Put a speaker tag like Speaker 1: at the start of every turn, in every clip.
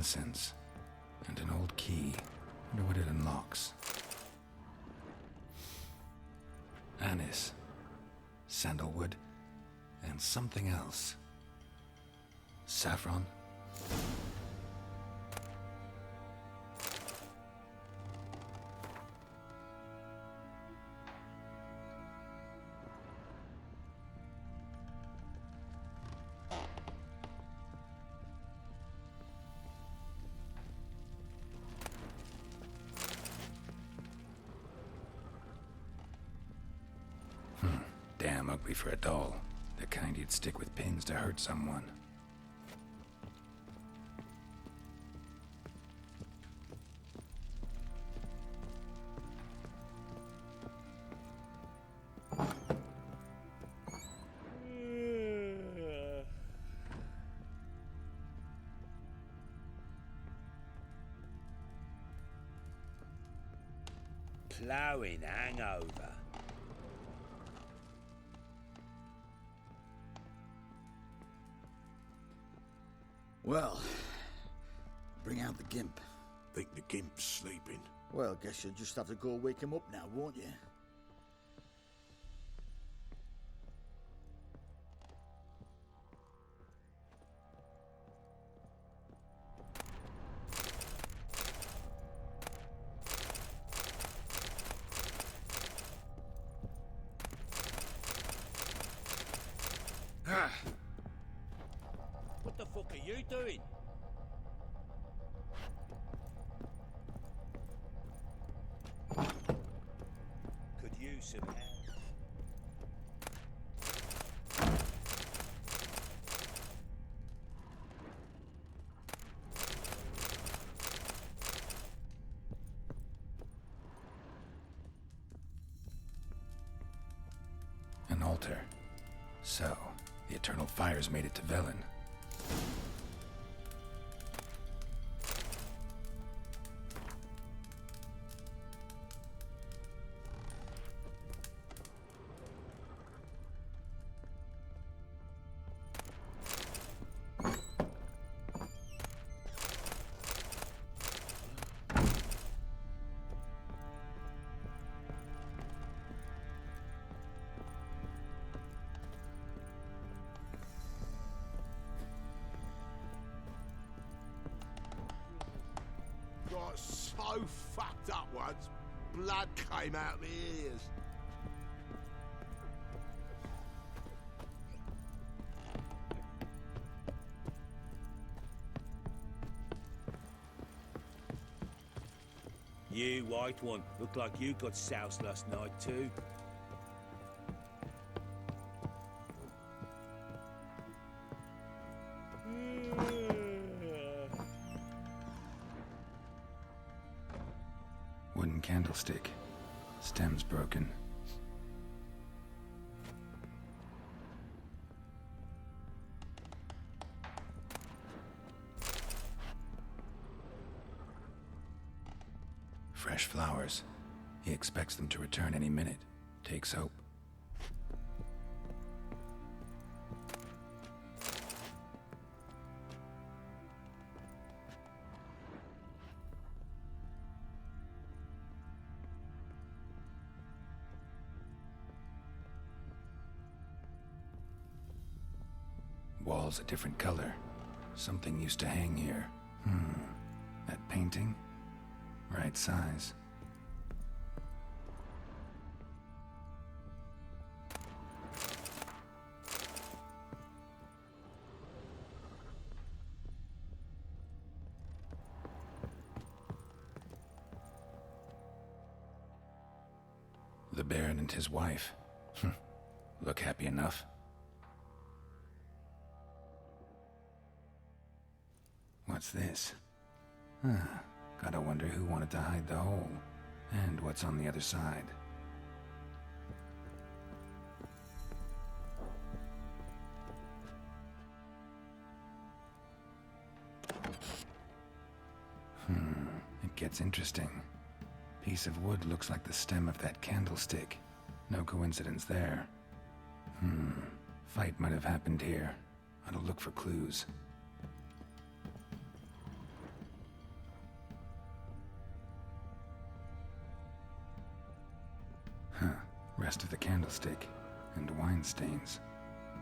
Speaker 1: incense. And an old key. Wonder what it unlocks. Anise. Sandalwood. And something else. Saffron? Damn ugly for a doll. The kind you'd stick with pins to hurt someone.
Speaker 2: Ploughing hangover.
Speaker 3: Well, bring out the Gimp.
Speaker 4: Think the Gimp's sleeping?
Speaker 3: Well, guess you'll just have to go wake him up now, won't you?
Speaker 2: What the fuck are you doing? Could use some help.
Speaker 1: An altar. So, the Eternal Fires made it to Velen.
Speaker 4: Got so fucked up once, blood came out my ears.
Speaker 2: You, white one, look like you got soused last night too.
Speaker 1: Wooden candlestick. Stem's broken. Fresh flowers. He expects them to return any minute. Takes hope. Walls a different color. Something used to hang here. That painting? Right size. The Baron and his wife. Look happy enough. What's this? Gotta wonder who wanted to hide the hole, and what's on the other side. It gets interesting. Piece of wood looks like the stem of that candlestick. No coincidence there. Fight might have happened here. Ought to look for clues. Rest of the candlestick, and wine stains.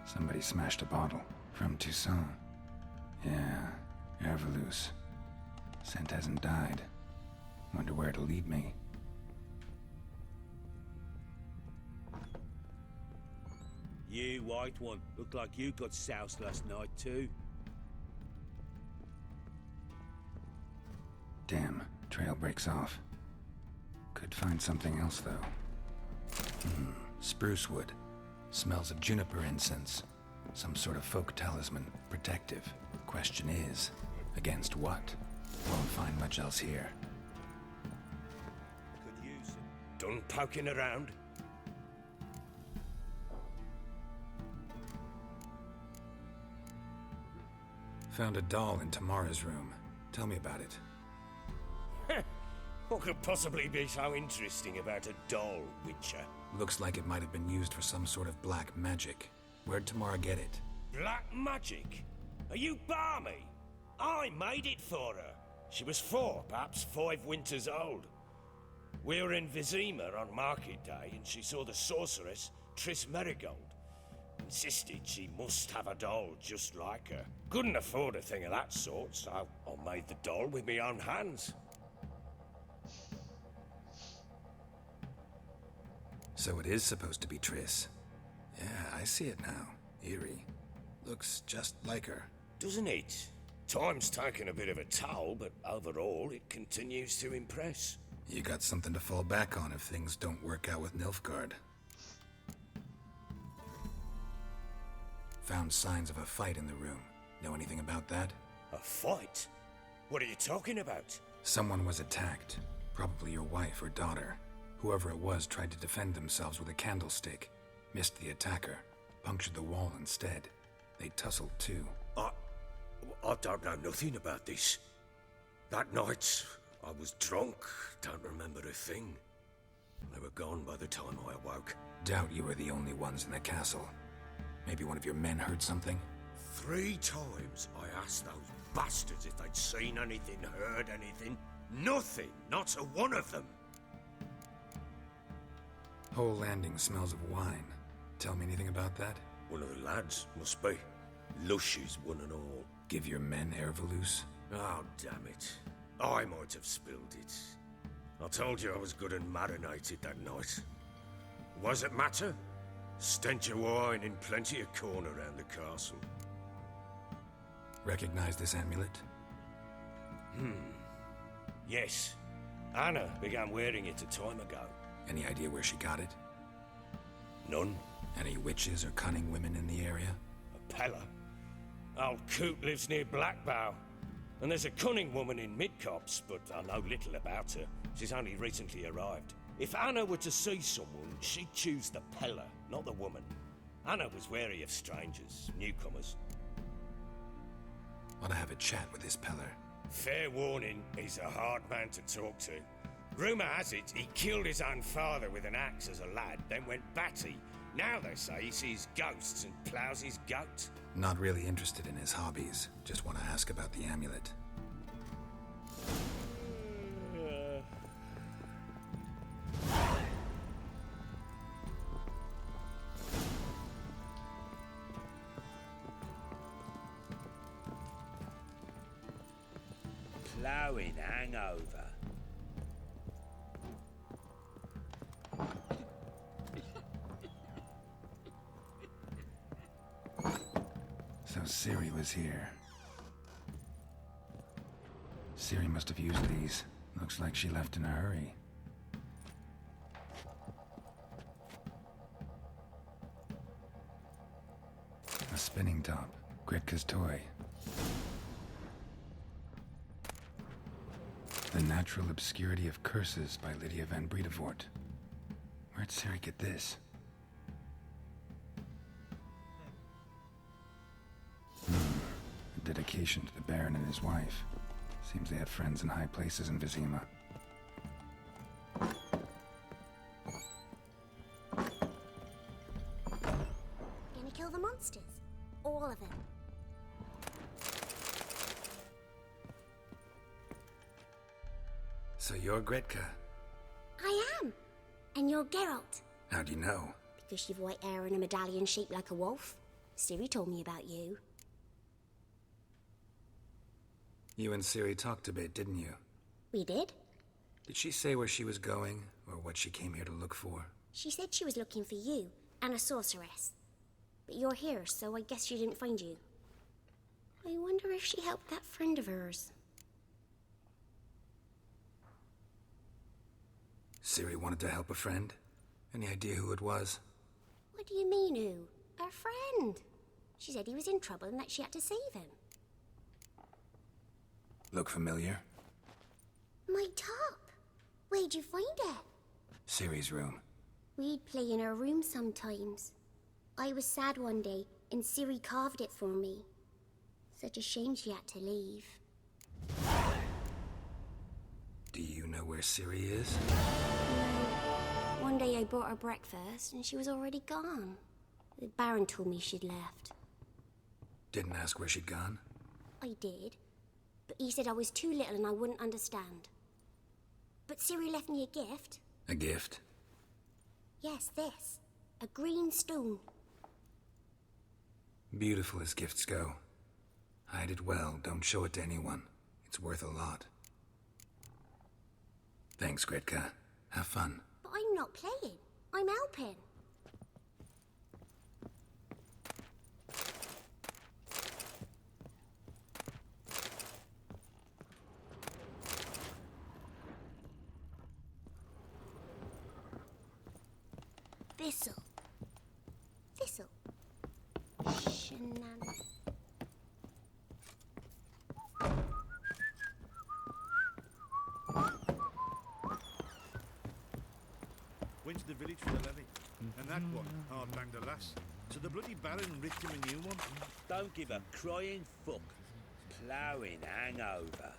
Speaker 1: Somebody smashed a bottle. From Toussaint. Yeah, Herveloos. Scent hasn't died. Wonder where it'll lead me.
Speaker 2: You white one. Looked like you got soused last night too.
Speaker 1: Damn, trail breaks off. Could find something else, though. Spruce wood. Smells of juniper incense. Some sort of folk talisman, protective. Question is, against what? Won't find much else here.
Speaker 2: Could use some.
Speaker 5: Done poking around?
Speaker 1: Found a doll in Tamara's room. Tell me about it.
Speaker 5: What could possibly be so interesting about a doll, Witcher?
Speaker 1: Looks like it might have been used for some sort of black magic. Where'd Tamara get it?
Speaker 5: Black magic? Are you balmy? I made it for her. She was 4, perhaps 5 winters old. We were in Vizima on market day and she saw the sorceress, Triss Merigold. Insisted she must have a doll just like her. Couldn't afford a thing of that sort, so I made the doll with my own hands.
Speaker 1: So it is supposed to be Triss. Yeah, I see it now. Eerie. Looks just like her.
Speaker 5: Doesn't it? Time's taken a bit of a toll, but overall it continues to impress.
Speaker 1: You got something to fall back on if things don't work out with Nilfgaard. Found signs of a fight in the room. Know anything about that?
Speaker 5: A fight? What are you talking about?
Speaker 1: Someone was attacked. Probably your wife or daughter. Whoever it was tried to defend themselves with a candlestick. Missed the attacker. Punctured the wall instead. They tussled too.
Speaker 5: I don't know nothing about this. That night, I was drunk, don't remember a thing. They were gone by the time I awoke.
Speaker 1: Doubt you were the only ones in the castle. Maybe one of your men heard something?
Speaker 5: 3 times I asked those bastards if they'd seen anything, heard anything. Nothing, not a one of them.
Speaker 1: Whole landing smells of wine. Tell me anything about that?
Speaker 5: One of the lads, must be. Lushes, one and all.
Speaker 1: Give your men Herveloos?
Speaker 5: Oh, damn it. I might have spilled it. I told you I was good and marinated that night. Was it matter? Stench of wine and plenty of corn around the castle.
Speaker 1: Recognize this amulet?
Speaker 5: Yes. Anna began wearing it a time ago.
Speaker 1: Any idea where she got it?
Speaker 5: None.
Speaker 1: Any witches or cunning women in the area?
Speaker 5: A Pella. Old Coot lives near Blackbow. And there's a cunning woman in Midcopse, but I know little about her. She's only recently arrived. If Anna were to see someone, she'd choose the Pella, not the woman. Anna was wary of strangers, newcomers.
Speaker 1: Want to have a chat with this Peller?
Speaker 5: Fair warning, he's a hard man to talk to. Rumour has it he killed his own father with an axe as a lad, then went batty. Now they say he sees ghosts and ploughs his goat.
Speaker 1: Not really interested in his hobbies. Just want to ask about the amulet.
Speaker 2: Ploughing hangover.
Speaker 1: So Ciri was here. Ciri must have used these. Looks like she left in a hurry. A spinning top. Gretka's toy. The Natural Obscurity of Curses by Lydia van Bredevoort. Where'd Ciri get this? A dedication to the Baron and his wife. Seems they had friends in high places in Vizima.
Speaker 6: Gonna kill the monsters. All of them.
Speaker 1: So you're Gretka?
Speaker 6: I am. And you're Geralt.
Speaker 1: How do you know?
Speaker 6: Because you've white hair and a medallion shaped like a wolf. Siri told me about you.
Speaker 1: You and Ciri talked a bit, didn't you?
Speaker 6: We did?
Speaker 1: Did she say where she was going, or what she came here to look for?
Speaker 6: She said she was looking for you and a sorceress. But you're here, so I guess she didn't find you. I wonder if she helped that friend of hers.
Speaker 1: Ciri wanted to help a friend? Any idea who it was?
Speaker 6: What do you mean, who? Her friend. She said he was in trouble and that she had to save him.
Speaker 1: Look familiar?
Speaker 6: My top. Where'd you find it?
Speaker 1: Ciri's room.
Speaker 6: We'd play in her room sometimes. I was sad one day, and Ciri carved it for me. Such a shame she had to leave.
Speaker 1: Do you know where Ciri is?
Speaker 6: One day I brought her breakfast, and she was already gone. The Baron told me she'd left.
Speaker 1: Didn't ask where she'd gone?
Speaker 6: I did, but he said I was too little and I wouldn't understand. But Ciri left me a gift.
Speaker 1: A gift?
Speaker 6: Yes, this. A green stone.
Speaker 1: Beautiful as gifts go. Hide it well, don't show it to anyone. It's worth a lot. Thanks, Gretka. Have fun.
Speaker 6: But I'm not playing. I'm helping. Thistle. Thistle. Shenan.
Speaker 7: Went to the village for the levy. And that one, hard banged a lass. So the bloody Baron ripped him a new one.
Speaker 2: Don't give a crying fuck. Ploughing hangover.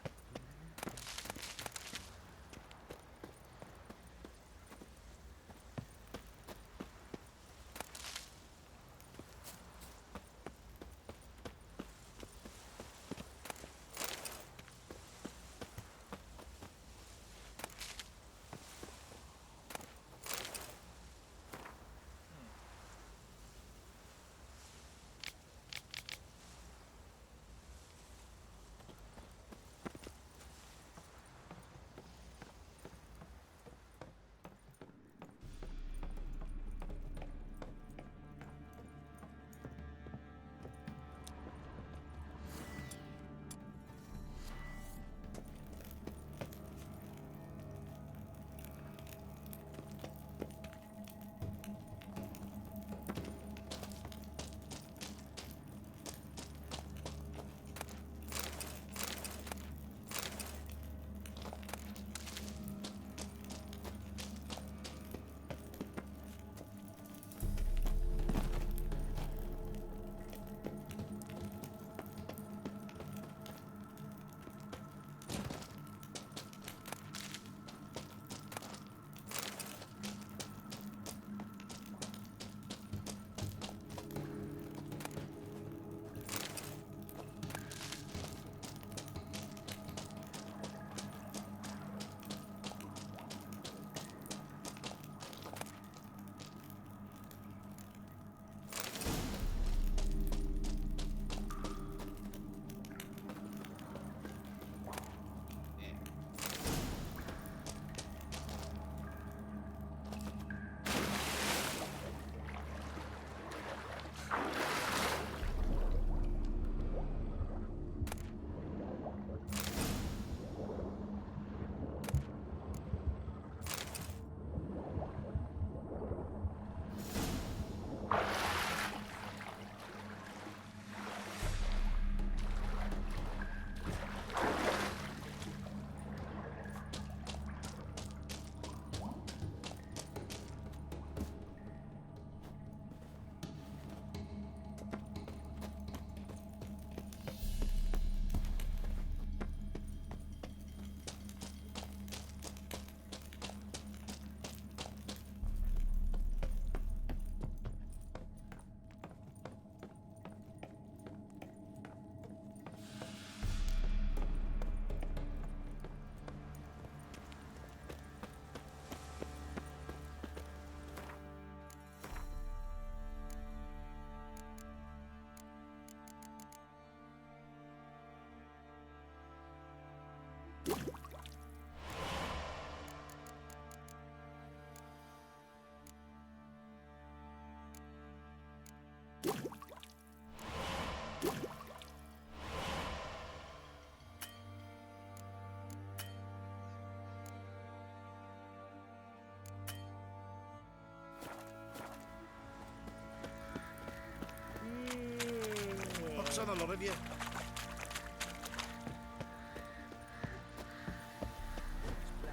Speaker 7: Joke's on a lot of you.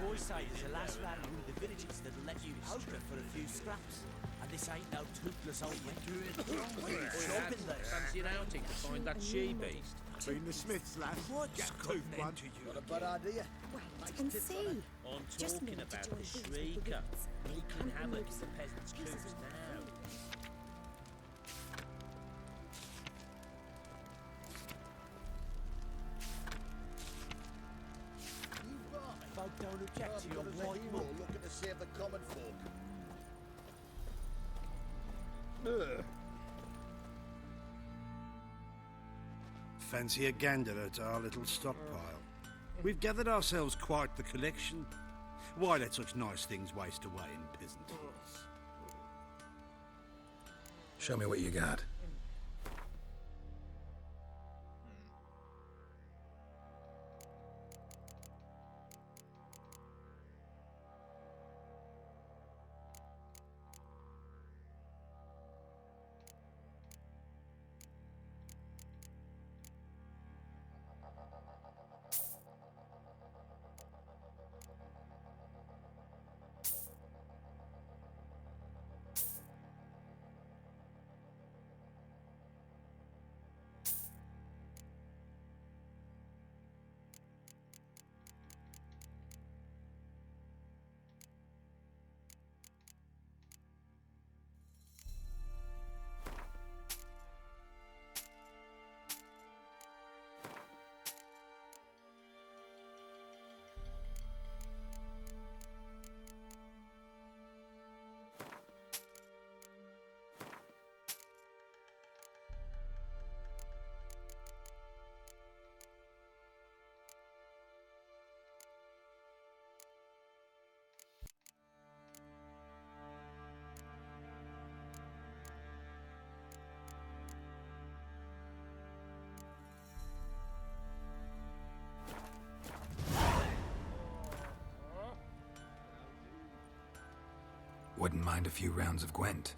Speaker 8: Boys say there's a last man in the villages that'll let you poker for a few scraps. And this ain't no toothless old man. Shop in there.
Speaker 2: Fancy an outing to find that she-beast?
Speaker 4: Been the Smiths, lass.
Speaker 8: What's
Speaker 4: Get
Speaker 8: got
Speaker 4: tooth
Speaker 8: an
Speaker 4: one.
Speaker 8: end to you?
Speaker 3: Got a bad idea?
Speaker 6: Wait and see.
Speaker 2: I'm
Speaker 6: Just
Speaker 2: talking
Speaker 6: need to
Speaker 2: about
Speaker 6: join
Speaker 2: the
Speaker 6: things with the
Speaker 2: shrieker,
Speaker 6: boots.
Speaker 2: wreaking
Speaker 6: And
Speaker 2: havoc in
Speaker 6: moves.
Speaker 2: the peasants'
Speaker 6: Jesus.
Speaker 2: coops now.
Speaker 3: You've got it.
Speaker 8: Folk don't object to your
Speaker 3: As a
Speaker 8: white
Speaker 3: hero
Speaker 8: mug.
Speaker 3: looking to save the common folk.
Speaker 7: Fancy a gander at our little stockpile. We've gathered ourselves quite the collection. Why let such nice things waste away in peasant halls?
Speaker 1: Show me what you got. Wouldn't mind a few rounds of Gwent.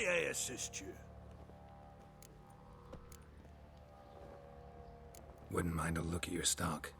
Speaker 9: May I assist you?
Speaker 1: Wouldn't mind a look at your stock.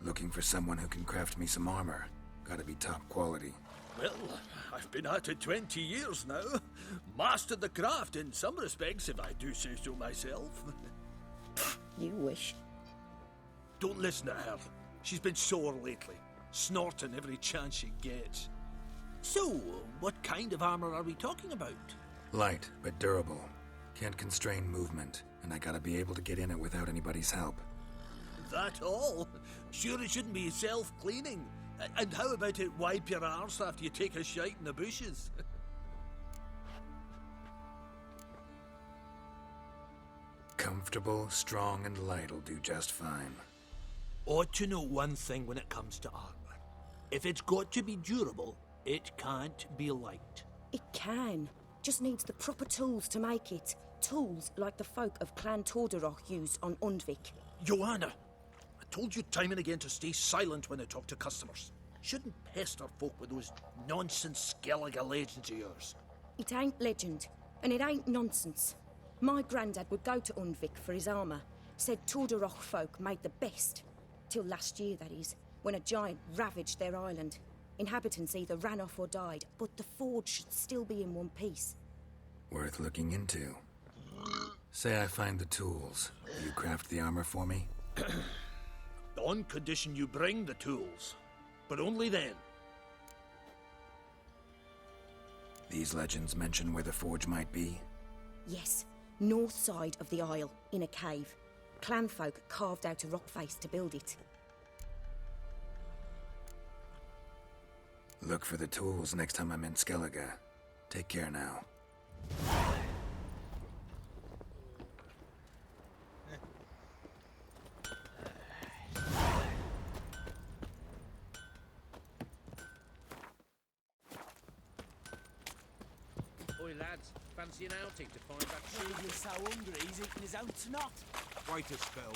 Speaker 1: Looking for someone who can craft me some armor. Gotta be top quality.
Speaker 9: Well, I've been at it 20 years now. Mastered the craft in some respects, if I do say so myself.
Speaker 10: You wish.
Speaker 9: Don't listen to her. She's been sore lately, snorting every chance she gets. So, what kind of armor are we talking about?
Speaker 1: Light, but durable. Can't constrain movement, and I gotta be able to get in it without anybody's help.
Speaker 9: That all? Sure it shouldn't be self-cleaning. And how about it wipe your arse after you take a shite in the bushes?
Speaker 1: Comfortable, strong, and light'll do just fine.
Speaker 9: Ought to know one thing when it comes to armor. If it's got to be durable, it can't be light.
Speaker 10: It can. Just needs the proper tools to make it. Tools like the folk of Clan Tordarroch used on Undvik.
Speaker 9: Joanna, I told you time and again to stay silent when I talk to customers. Shouldn't pester folk with those nonsense Skellige legends of yours.
Speaker 10: It ain't legend, and it ain't nonsense. My granddad would go to Undvik for his armour. Said Tordarroch folk made the best. Till last year, that is, when a giant ravaged their island. Inhabitants either ran off or died, but the forge should still be in one piece.
Speaker 1: Worth looking into. Say I find the tools. Will you craft the armor for me?
Speaker 9: On condition you bring the tools. But only then.
Speaker 1: These legends mention where the forge might be?
Speaker 10: Yes, north side of the isle, in a cave. Clanfolk carved out a rock face to build it.
Speaker 1: Look for the tools next time I'm in Skellige. Take care now.
Speaker 2: Oi, lads, fancy an outing to find that
Speaker 8: You're so hungry, he's eating his own snot.
Speaker 4: Wait a spell.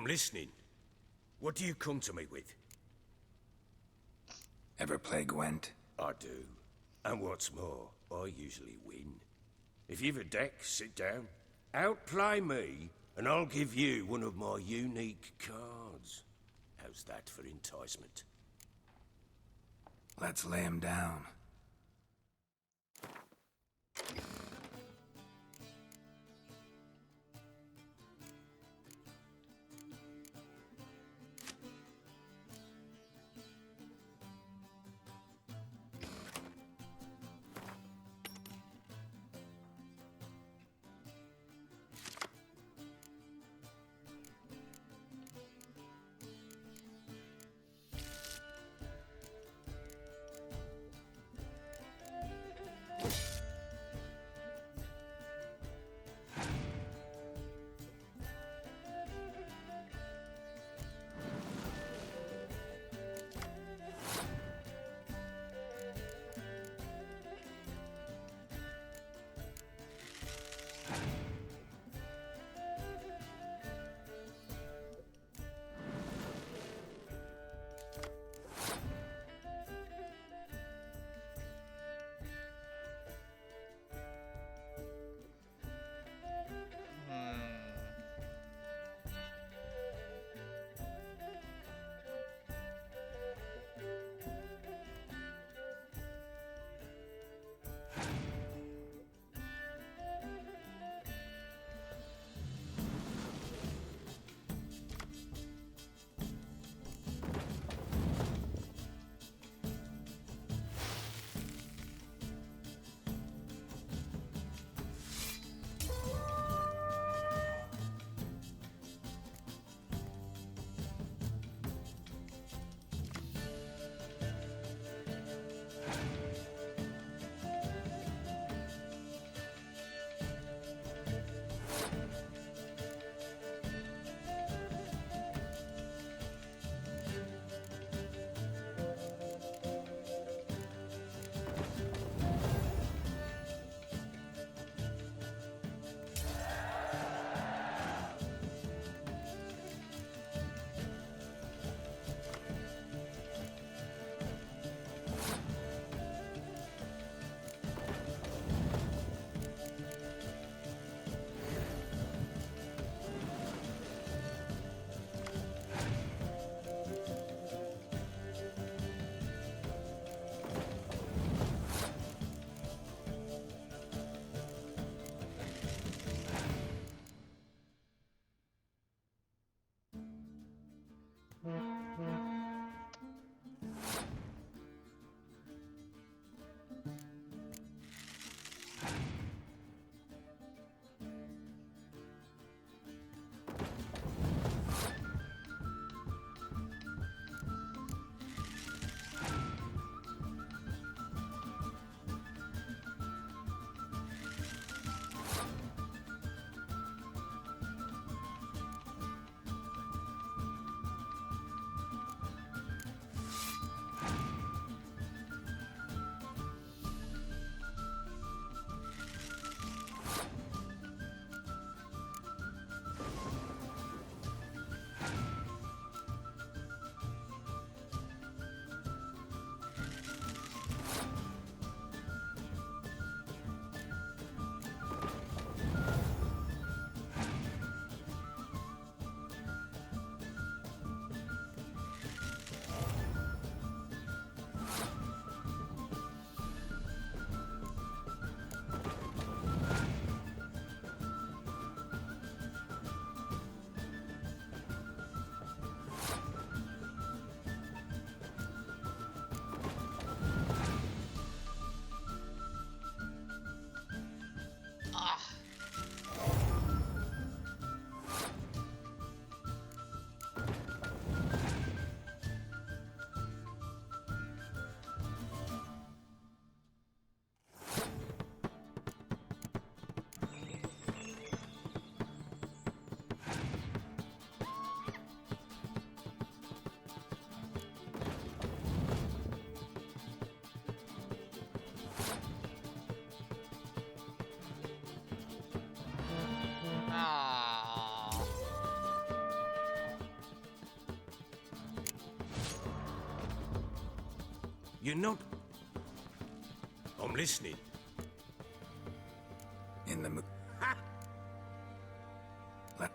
Speaker 5: I'm listening. What do you come to me with?
Speaker 1: Ever play Gwent?
Speaker 5: I do. And what's more, I usually win. If you've a deck, sit down. Outplay me, and I'll give you one of my unique cards. How's that for enticement?
Speaker 1: Let's lay him down.
Speaker 5: You're not... I'm listening.
Speaker 1: In the mood. Let...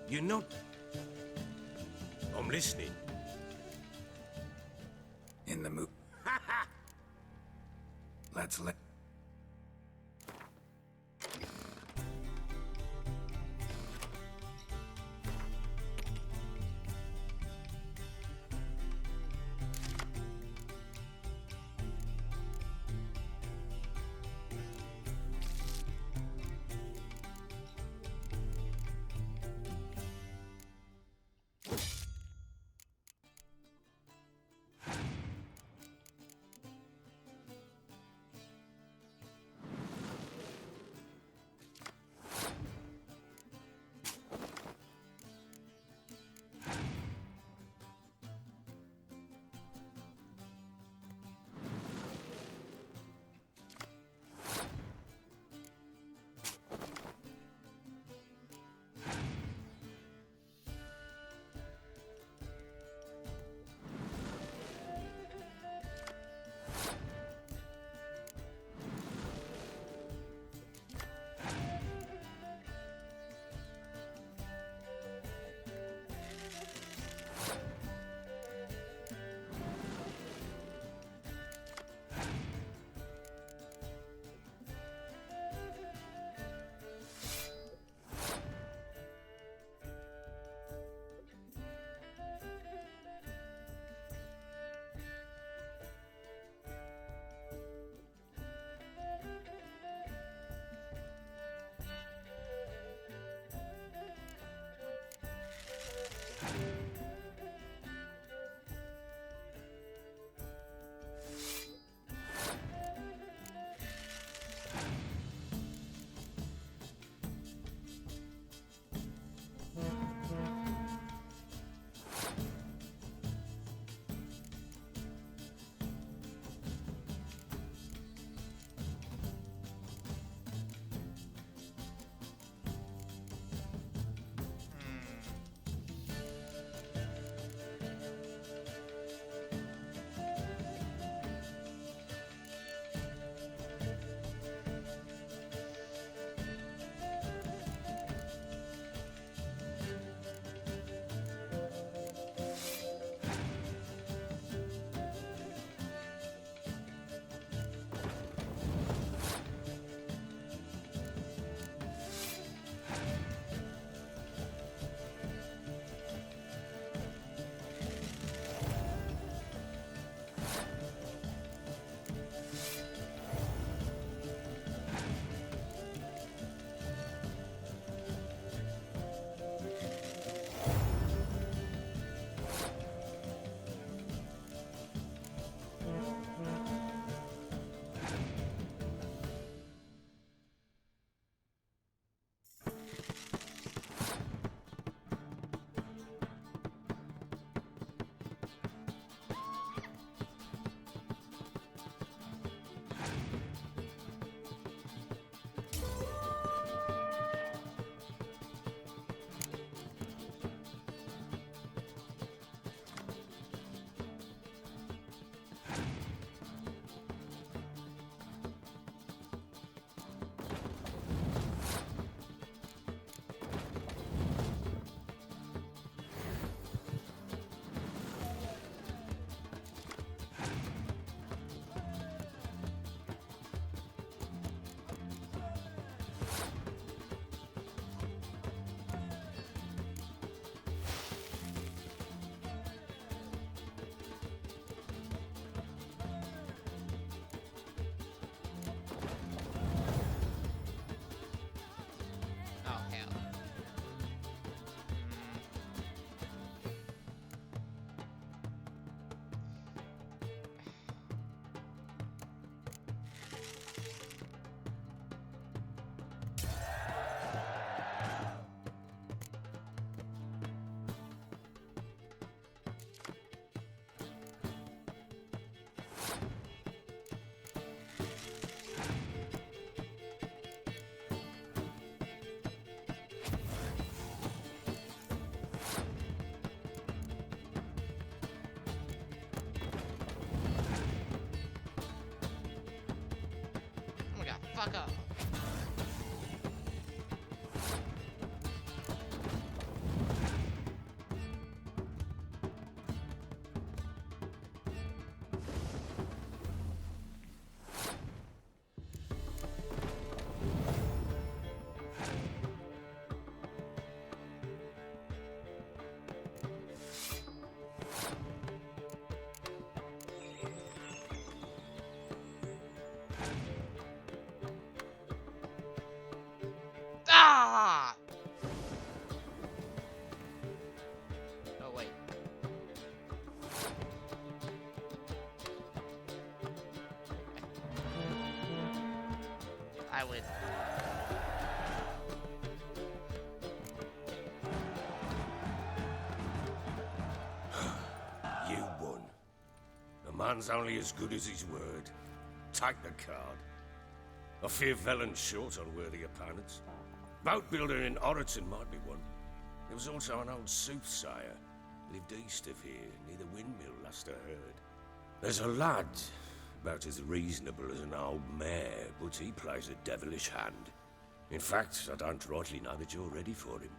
Speaker 5: You're not... I'm listening.
Speaker 1: In the mood. Let's let...
Speaker 11: fuck up. Ah! Oh, wait. I win.
Speaker 5: You won. A man's only as good as his word. Take the card. I fear Velen's short on worthy opponents. Boat builder in Oroton might be one. There was also an old soothsayer. Lived east of here, near the windmill, last I heard. There's a lad, about as reasonable as an old mare, but he plays a devilish hand. In fact, I don't rightly know that you're ready for him.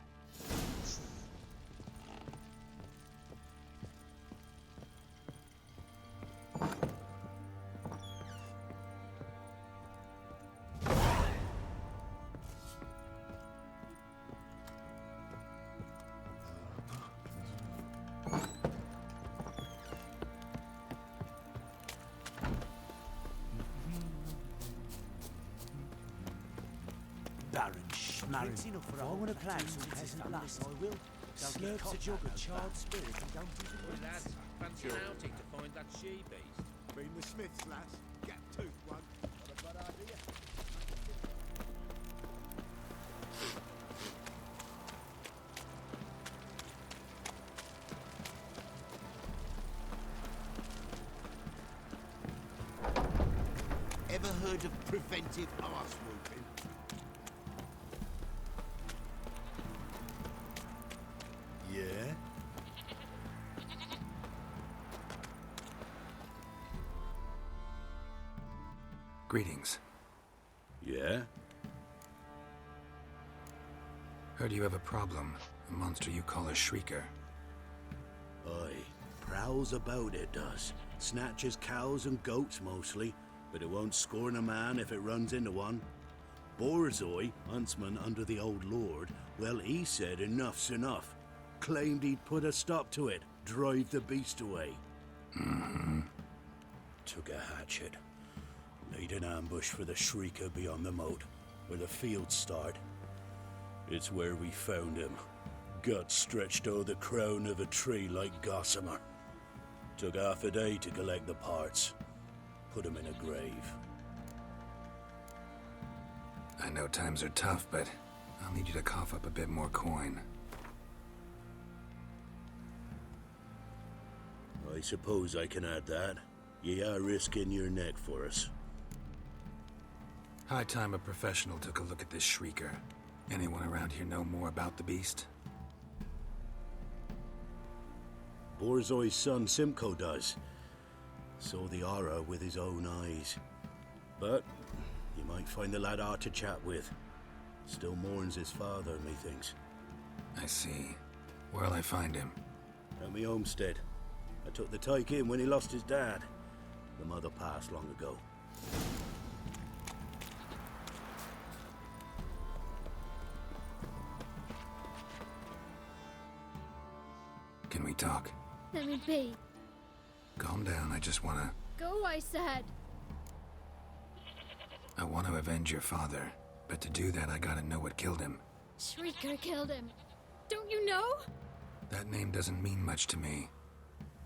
Speaker 8: Baron Schmarren. If I want to play some peasant lass, I will. They'll get
Speaker 2: Slurps a
Speaker 8: caught
Speaker 2: jug
Speaker 8: by
Speaker 2: of
Speaker 8: those
Speaker 2: charred
Speaker 8: bastards.
Speaker 2: spirit and don't even
Speaker 12: Well, lads, fancy an outing to find that she-beast?
Speaker 4: Been the Smiths, lass. Gap-toothed one.
Speaker 3: Not a bad idea.
Speaker 4: Ever heard of preventive arse whooping?
Speaker 7: Yeah?
Speaker 1: Greetings.
Speaker 7: Yeah?
Speaker 1: Heard you have a problem. A monster you call a Shrieker.
Speaker 7: Aye. Prowls about it does. Snatches cows and goats mostly, but it won't scorn a man if it runs into one. Borzoi, huntsman under the old lord, well, he said enough's enough. Claimed he'd put a stop to it, drive the beast away.
Speaker 1: Mm-hmm.
Speaker 7: Took a hatchet. Laid an ambush for the Shrieker beyond the moat, where the fields start. It's where we found him. Gut stretched o'er the crown of a tree like gossamer. Took half a day to collect the parts. Put him in a grave.
Speaker 1: I know times are tough, but I'll need you to cough up a bit more coin.
Speaker 7: I suppose I can add that. Ye are risking your neck for us.
Speaker 1: High time a professional took a look at this Shrieker. Anyone around here know more about the beast?
Speaker 7: Borzoi's son Simcoe does. Saw the aura with his own eyes. But you might find the lad hard to chat with. Still mourns his father, methinks.
Speaker 1: I see. Where'll I find him?
Speaker 7: At me homestead. I took the tyke in when he lost his dad. The mother passed long ago.
Speaker 1: Can we talk?
Speaker 13: Let me be.
Speaker 1: Calm down, I just wanna...
Speaker 13: Go, I said.
Speaker 1: I want to avenge your father, but to do that I gotta know what killed him.
Speaker 13: Shrieker killed him. Don't you know?
Speaker 1: That name doesn't mean much to me.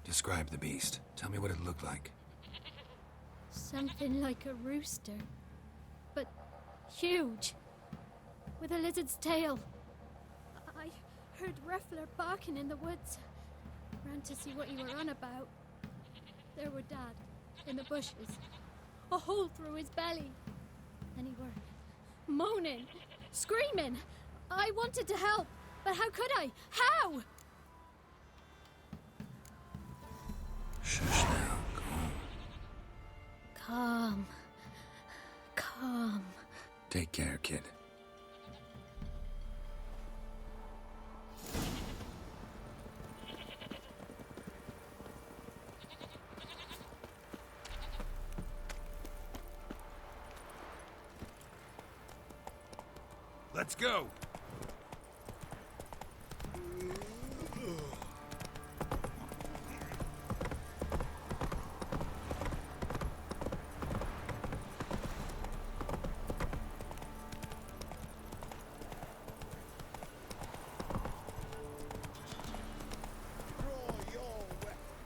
Speaker 1: Describe the beast. Tell me what it looked like.
Speaker 13: Something like a rooster. But huge. With a lizard's tail. I heard Reffler barking in the woods. Ran to see what you were on about. There were Dad, in the bushes. A hole through his belly. And he were moaning, screaming. I wanted to help, but how could I? How?
Speaker 1: Shush now, calm.
Speaker 13: Calm.
Speaker 1: Take care, kid.
Speaker 4: Let's go.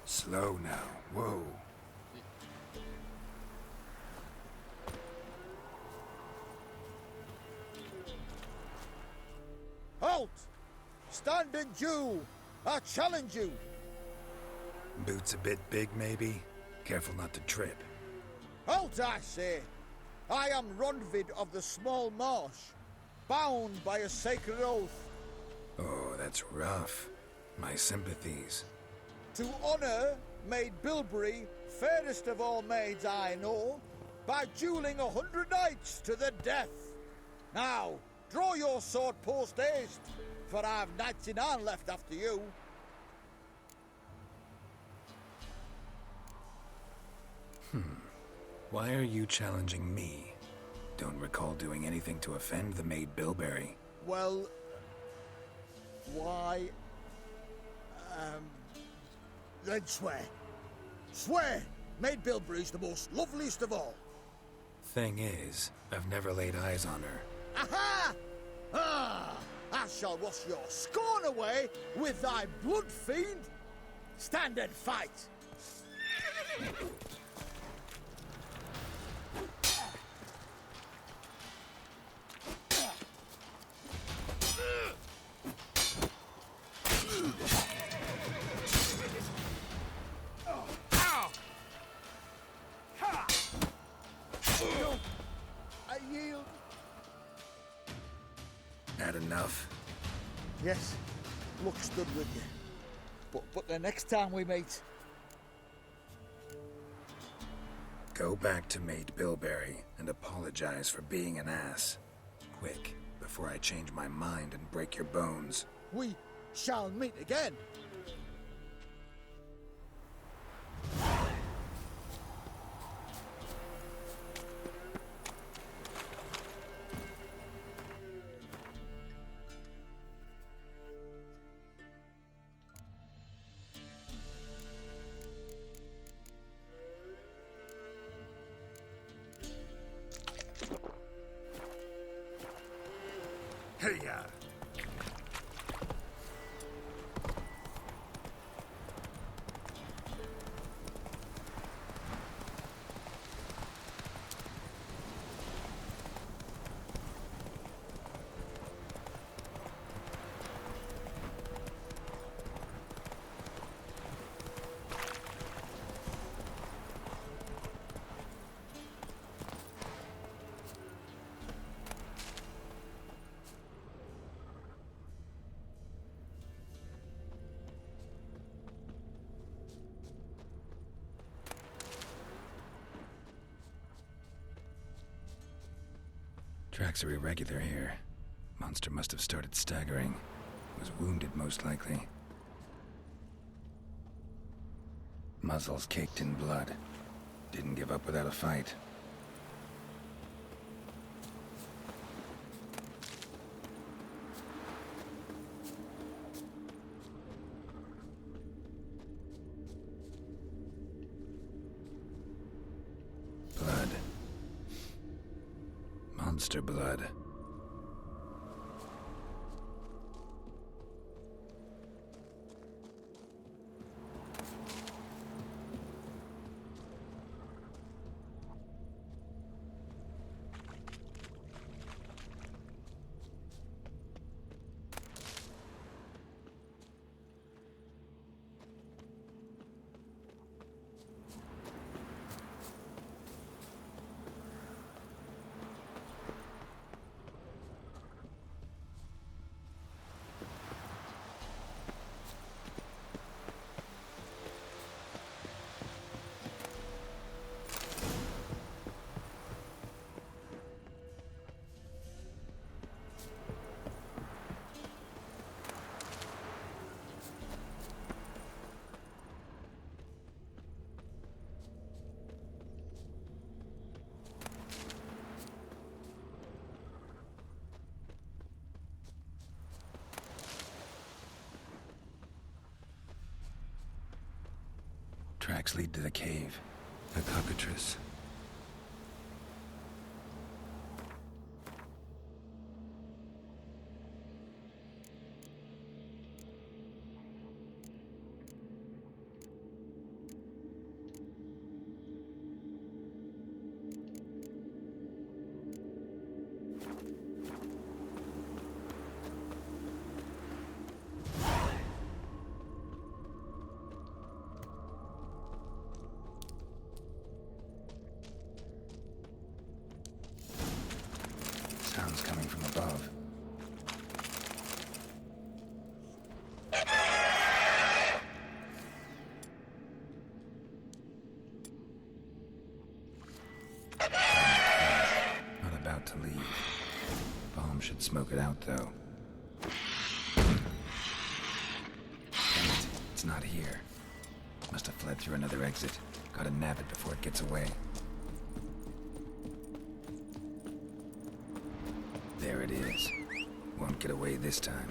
Speaker 1: Slow now. Whoa.
Speaker 3: Halt! Stand and Jew! I challenge you!
Speaker 1: Boots a bit big, maybe? Careful not to trip.
Speaker 3: Halt, I say! I am Ronvid of the Small Marsh, bound by a sacred oath.
Speaker 1: Oh, that's rough. My sympathies.
Speaker 3: To honor Maid Bilberry, fairest of all maids I know, by dueling 100 knights to the death. Now, draw your sword post haste, for I've 99 left after you.
Speaker 1: Why are you challenging me? Don't recall doing anything to offend the Maid Bilberry.
Speaker 3: Well, why... then swear. Swear! Maid Bilberry's the most loveliest of all.
Speaker 1: Thing is, I've never laid eyes on her.
Speaker 3: Aha! Ah! I shall wash your scorn away with thy blood, fiend. Stand and fight. I yield.
Speaker 1: Had enough?
Speaker 3: Yes, luck stood with you. But the next time we meet,
Speaker 1: Go back to Maid Bilberry and apologize for being an ass. Quick, before I change my mind and break your bones.
Speaker 3: we shall meet again.
Speaker 1: Hey-ya! Tracks are irregular here. Monster must have started staggering. Was wounded, most likely. Muzzle's caked in blood. Didn't give up without a fight. Blood. Monster blood. Tracks lead to the cave. The cockatrice. Sounds coming from above. Not about to leave. Bomb should smoke it out, though. Damn it, it's not here. Must have fled through another exit. Gotta nab it before it gets away. There it is. Won't get away this time.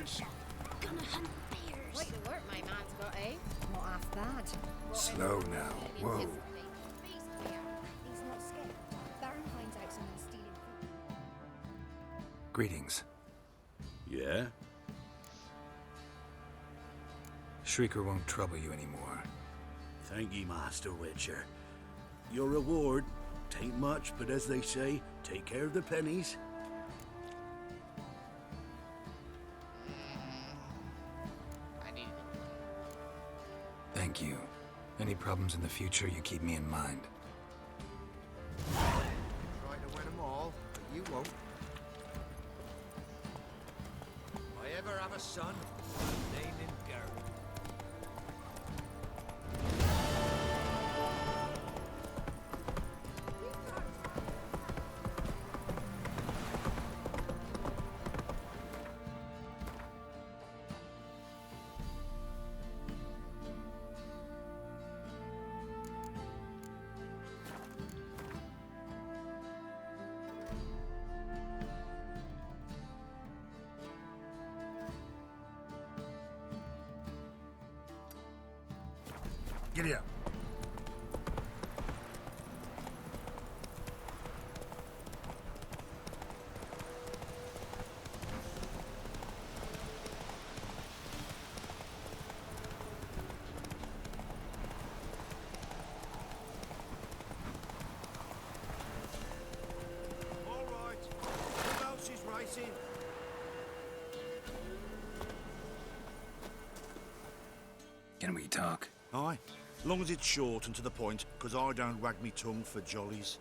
Speaker 4: bears.
Speaker 6: Gonna hunt bears.
Speaker 14: Quite the work my man's got, eh? Not half bad.
Speaker 1: Slow now. Whoa.
Speaker 14: He's not scared. Baron finds out someone's stealing food.
Speaker 1: Greetings.
Speaker 7: Yeah?
Speaker 1: Shrieker won't trouble you anymore.
Speaker 7: Thank ye, Master Witcher. Your reward, tain't much, but as they say, take care of the pennies.
Speaker 11: I need it.
Speaker 1: Thank you. Any problems in the future, you keep me in mind.
Speaker 3: Try to win them all, but you won't. If I ever have a son, I'll name him Gary.
Speaker 1: Giddy up.
Speaker 3: All right. Who else is racing?
Speaker 1: Can we talk?
Speaker 4: Aye, long as it's short and to the point, 'cause I don't wag me tongue for jollies.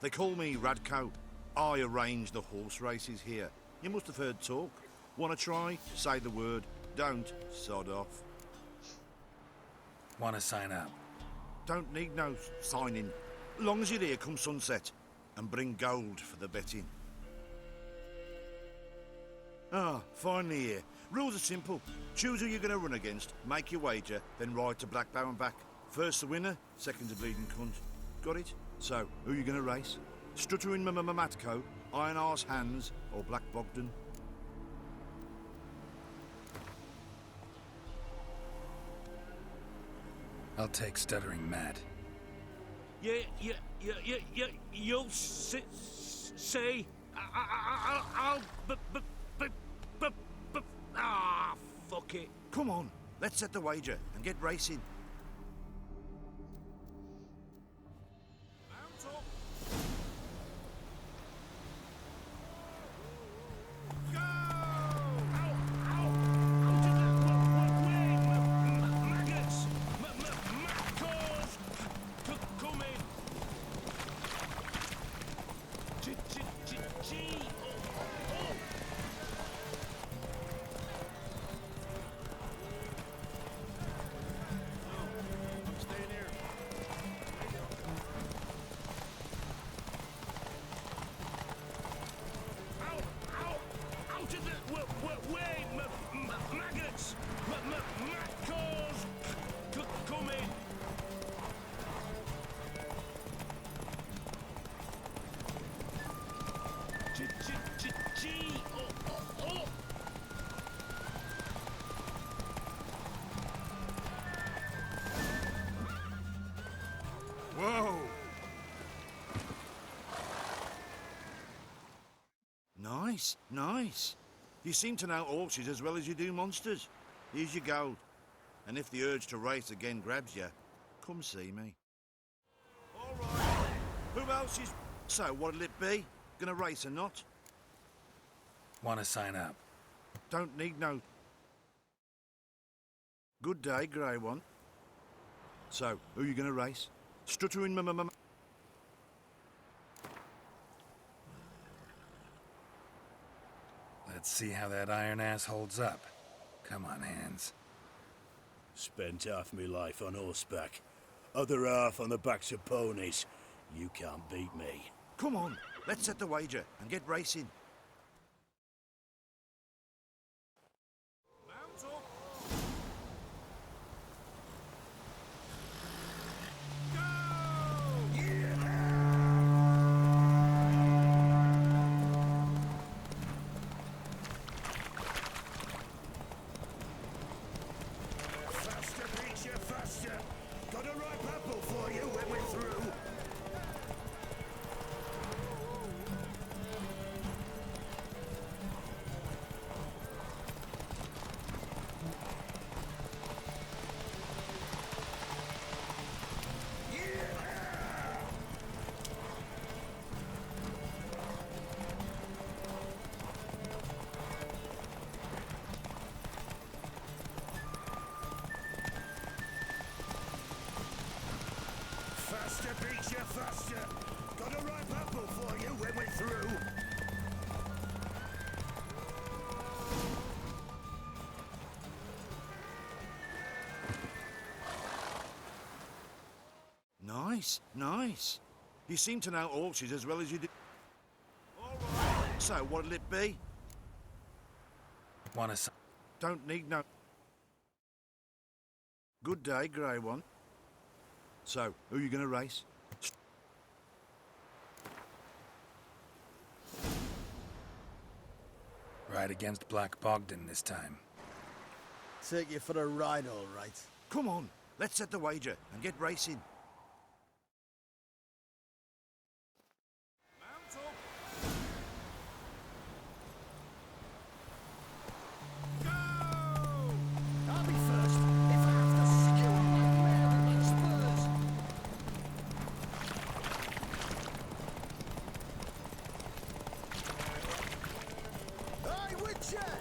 Speaker 4: They call me Radko. I arrange the horse races here. You must have heard talk. Wanna try? Say the word. Don't, sod off.
Speaker 1: Want to sign up?
Speaker 4: Don't need no signing. Long as you're here come sunset. And bring gold for the betting. Ah, finally here. Rules are simple. Choose who you're going to run against, make your wager, then ride to Blackbow and back. First the winner, second the bleeding cunt. Got it? So, who you going to race? Stuttering Matko, Iron Arse Hands, or Black Bogdan?
Speaker 1: I'll take Stuttering Matt.
Speaker 9: You'll say... I'll... fuck it.
Speaker 4: Come on, let's set the wager and get racing. Whoa! Nice, nice. You seem to know horses as well as you do monsters. Here's your gold. And if the urge to race again grabs you, come see me. All right. Who else is... So, what'll it be? Gonna race or not?
Speaker 1: Want to sign up?
Speaker 4: Don't need no... Good day, grey one. So, who you gonna race? Stuttering
Speaker 1: Let's see how that iron ass holds up. Come on, Hands.
Speaker 7: Spent half my life on horseback, other half on the backs of ponies. You can't beat me.
Speaker 4: Come on, let's set the wager and get racing. Mount up.
Speaker 5: faster! Got a ripe apple for you when we're through!
Speaker 4: Nice, nice. You seem to know orchards as well as you do. All right. So, what'll it be?
Speaker 1: Want to...
Speaker 4: Don't need no... Good day, Grey One. So, who are you going to race?
Speaker 1: Ride against Black Bogdan this time.
Speaker 3: Take you for a ride, all right.
Speaker 4: Come on, let's set the wager and get racing.
Speaker 3: I'll be first if I have to skewer my mare with my spurs. Hey, Witcher!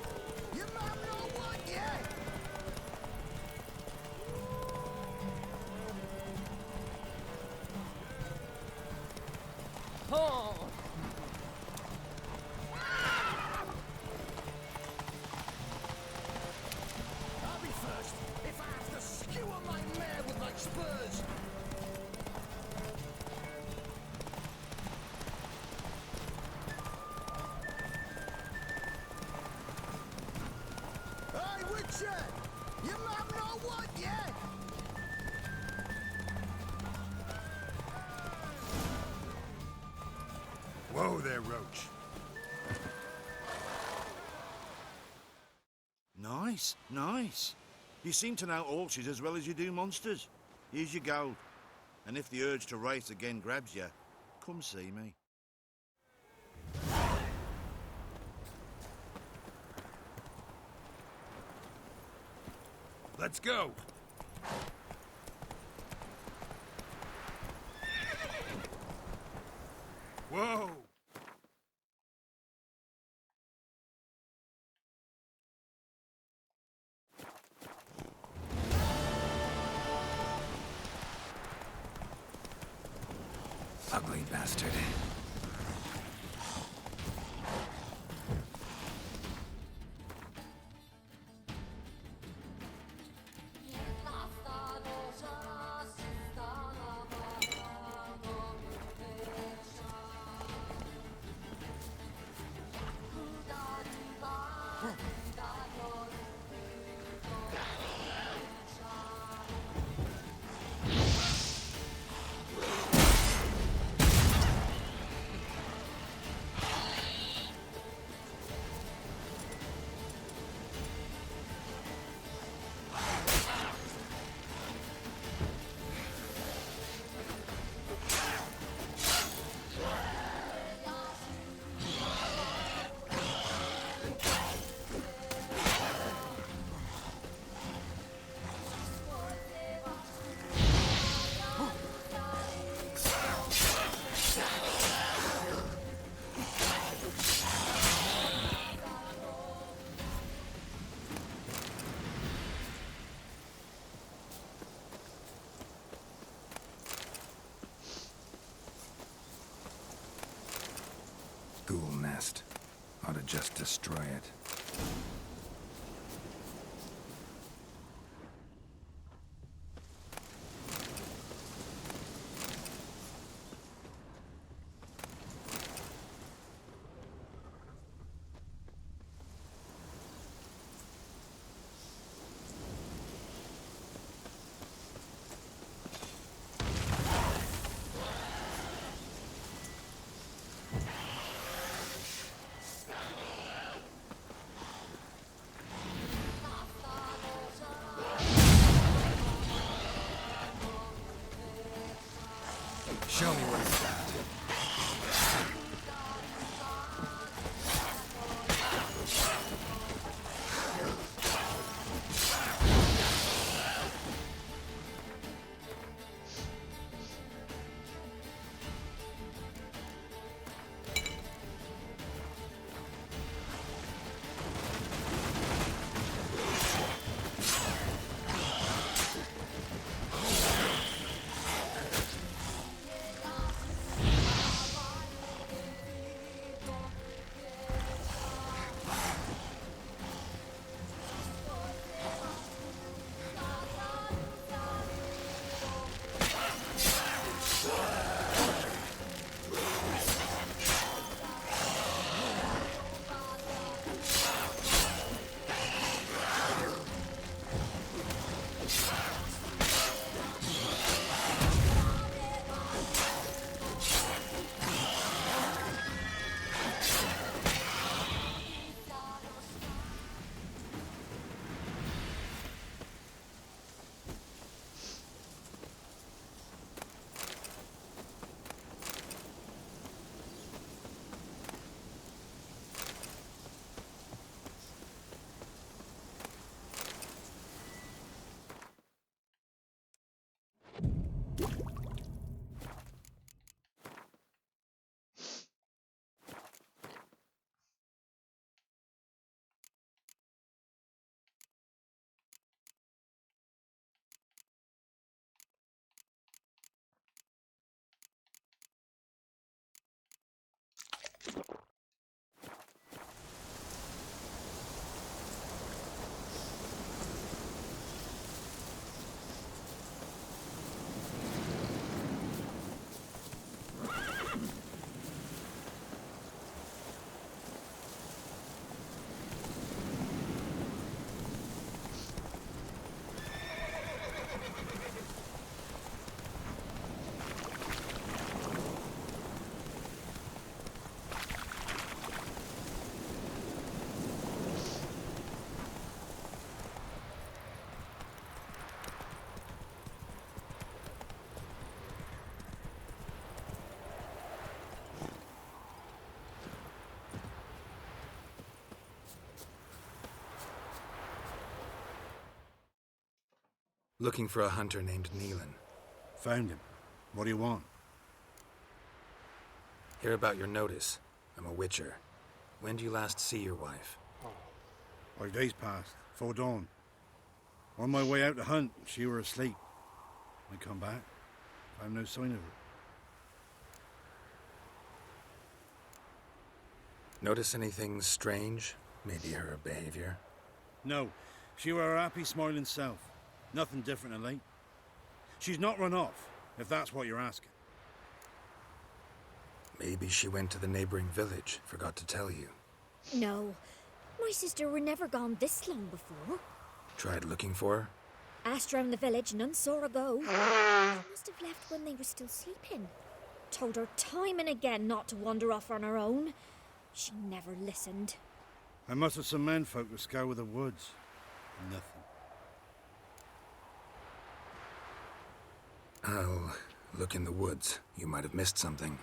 Speaker 3: Your mum know what yet? Oh! I'll be first if I have to skewer my mare with my spurs. Hey, Witcher! Your mum know what yet?
Speaker 1: Whoa there, Roach.
Speaker 4: Nice, nice. You seem to know orchards as well as you do monsters. Here's your gold. And if the urge to race again grabs you, come see me.
Speaker 1: Let's go. Whoa! Ugly bastard. Ghoul nest. Ought to just destroy it. Looking for a hunter named Neelan.
Speaker 4: Found him. What do you want?
Speaker 1: Hear about your notice. I'm a witcher. When do you last see your wife?
Speaker 4: 5 days passed, 'fore dawn. On my way out to hunt, she were asleep. I come back, found no sign of her.
Speaker 1: Notice anything strange? Maybe her behavior?
Speaker 4: No, she were her happy, smiling self. Nothing different than late. She's not run off, if that's what you're asking.
Speaker 1: Maybe she went to the neighboring village, forgot to tell you.
Speaker 14: No. My sister were never gone this long before.
Speaker 1: Tried looking for her?
Speaker 14: Asked round the village, none saw her go. She must have left when they were still sleeping. Told her time and again not to wander off on her own. She never listened.
Speaker 4: I must have some men folk to scour the woods. Nothing.
Speaker 1: I'll look in the woods. You might have missed something.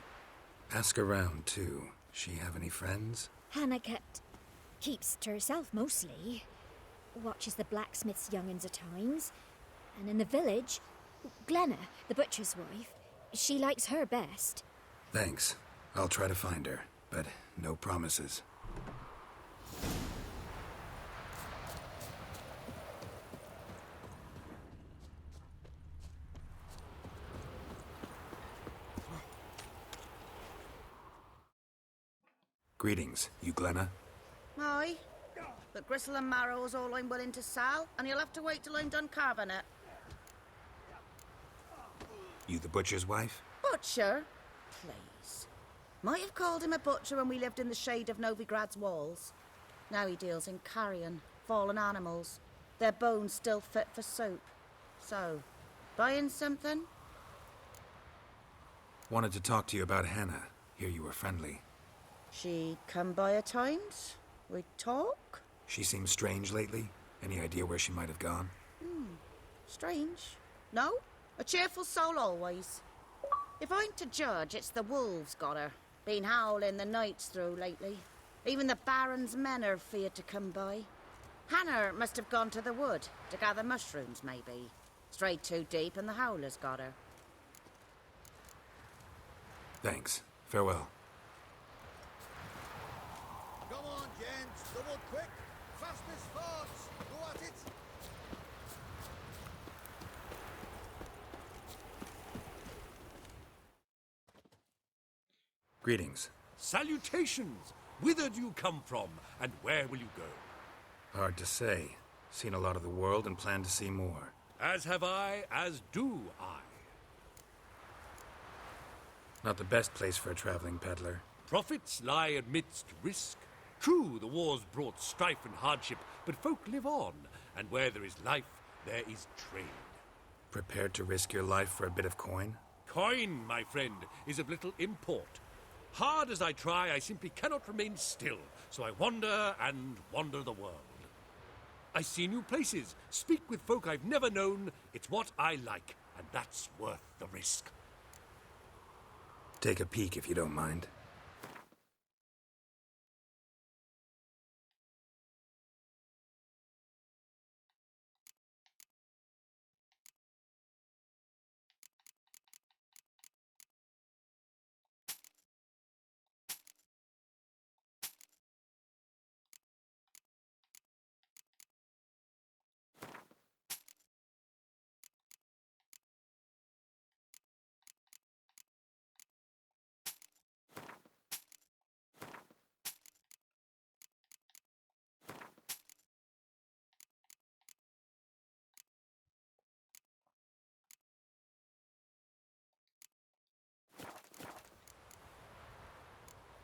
Speaker 1: Ask around, too. She have any friends?
Speaker 14: Hannah keeps to herself mostly. Watches the blacksmith's young'uns at times. And in the village, Glenna, the butcher's wife, she likes her best.
Speaker 1: Thanks. I'll try to find her, but no promises. Greetings, you Glenna?
Speaker 15: Aye, but gristle and marrow's all I'm willing to sell, and you'll have to wait till I'm done carving it.
Speaker 1: You the butcher's wife?
Speaker 15: Butcher? Please. Might have called him a butcher when we lived in the shade of Novigrad's walls. Now he deals in carrion, fallen animals, their bones still fit for soup. So, buying something?
Speaker 1: Wanted to talk to you about Hannah. Hear you were friendly.
Speaker 15: She come by at times. We talk.
Speaker 1: She seems strange lately. Any idea where she might have gone?
Speaker 15: Strange. No, a cheerful soul always. If I'm to judge, it's the wolves got her. Been howling the nights through lately. Even the Baron's men are feared to come by. Hannah must have gone to the wood to gather mushrooms, maybe. Strayed too deep and the howlers got her.
Speaker 1: Thanks. Farewell.
Speaker 3: Come on, gents, double quick. Fast as farts. Go at it.
Speaker 1: Greetings.
Speaker 16: Salutations! Whither do you come from, and where will you go?
Speaker 1: Hard to say. Seen a lot of the world and plan to see more.
Speaker 16: As have I, as do I.
Speaker 1: Not the best place for a traveling peddler.
Speaker 16: Profits lie amidst risk. True, the war's brought strife and hardship, but folk live on, and where there is life, there is trade.
Speaker 1: Prepared to risk your life for a bit of coin?
Speaker 16: Coin, my friend, is of little import. Hard as I try, I simply cannot remain still, so I wander and wander the world. I see new places, speak with folk I've never known. It's what I like, and that's worth the risk.
Speaker 1: Take a peek if you don't mind.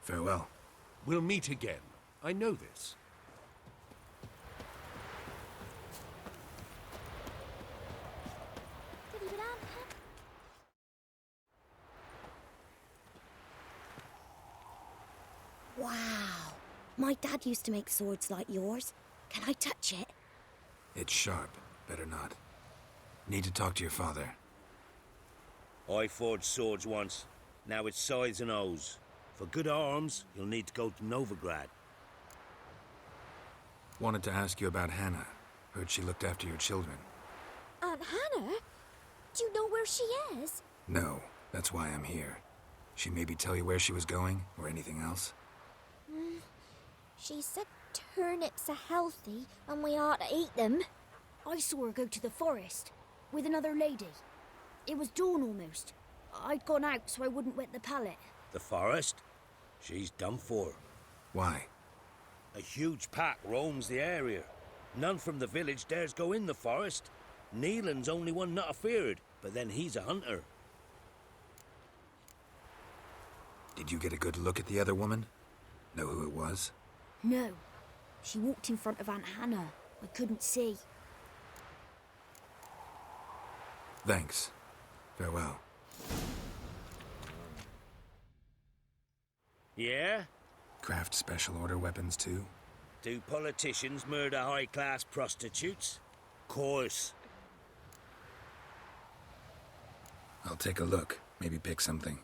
Speaker 1: Farewell.
Speaker 16: We'll meet again. I know this.
Speaker 6: Wow. My dad used to make swords like yours. Can I touch it?
Speaker 1: It's sharp. Better not. Need to talk to your father.
Speaker 2: I forged swords once. Now it's sides and O's. For good arms, you'll need to go to Novigrad.
Speaker 1: Wanted to ask you about Hannah. Heard she looked after your children.
Speaker 14: Aunt Hannah? Do you know where she is?
Speaker 1: No, that's why I'm here. She maybe tell you where she was going, or anything else?
Speaker 14: She said turnips are healthy and we ought to eat them. I saw her go to the forest with another lady. It was dawn almost. I'd gone out so I wouldn't wet the pallet.
Speaker 2: The forest? She's done for.
Speaker 1: Why?
Speaker 2: A huge pack roams the area. None from the village dares go in the forest. Neelan's only one not afeared, but then he's a hunter.
Speaker 1: Did you get a good look at the other woman? Know who it was?
Speaker 14: No. She walked in front of Aunt Hannah. I couldn't see.
Speaker 1: Thanks. Farewell.
Speaker 2: Yeah?
Speaker 1: Craft special order weapons too?
Speaker 2: Do politicians murder high-class prostitutes? Course.
Speaker 1: I'll take a look. Maybe pick something.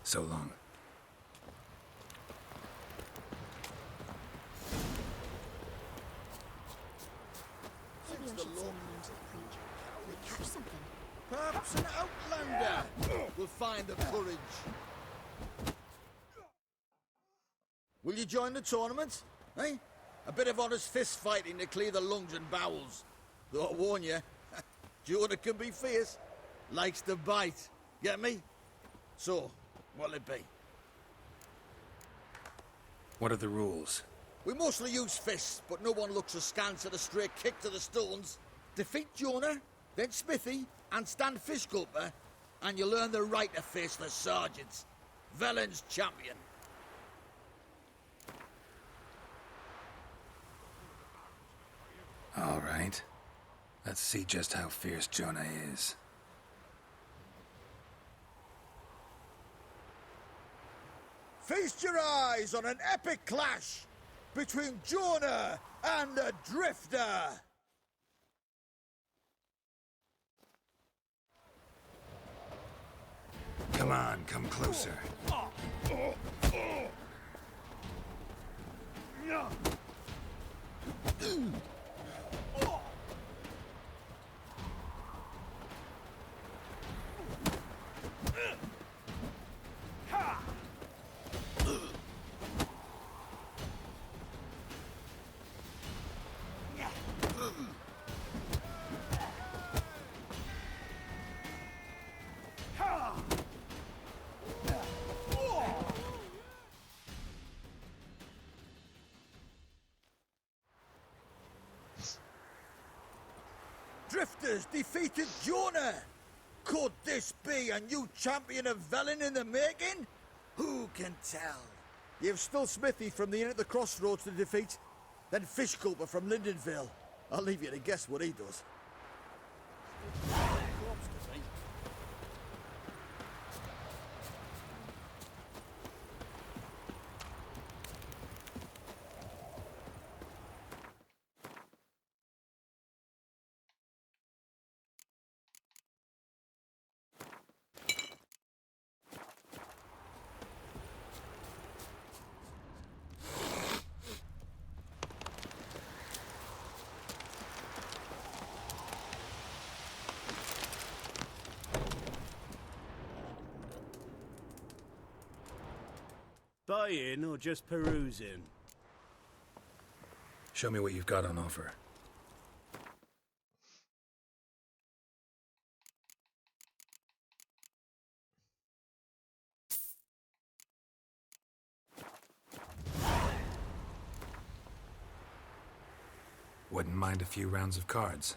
Speaker 1: So long.
Speaker 14: Maybe I should send them into the creek. We'll catch something.
Speaker 3: Perhaps an outlander will find the courage. Will you join the tournament? Eh? A bit of honest fist fighting to clear the lungs and bowels. Though I warn you, Jonah can be fierce. Likes to bite. Get me? So, what'll it be?
Speaker 1: What are the rules?
Speaker 3: We mostly use fists, but no one looks askance at a straight kick to the stones. Defeat Jonah, then Smithy, and stand fish gulper, and you'll earn the right to face the sergeants. Velen's champion.
Speaker 1: All right. Let's see just how fierce Jonah is.
Speaker 3: Feast your eyes on an epic clash between Jonah and the Drifter.
Speaker 1: Come on, come closer.
Speaker 3: drifters defeated Jonah! Could this be a new champion of Velen in the making? Who can tell? You've still Smithy from the inn at the crossroads to defeat, then Fishculper from Lindenville. I'll leave you to guess what he does.
Speaker 7: Buying or just perusing?
Speaker 1: Show me what you've got on offer. Wouldn't mind a few rounds of cards.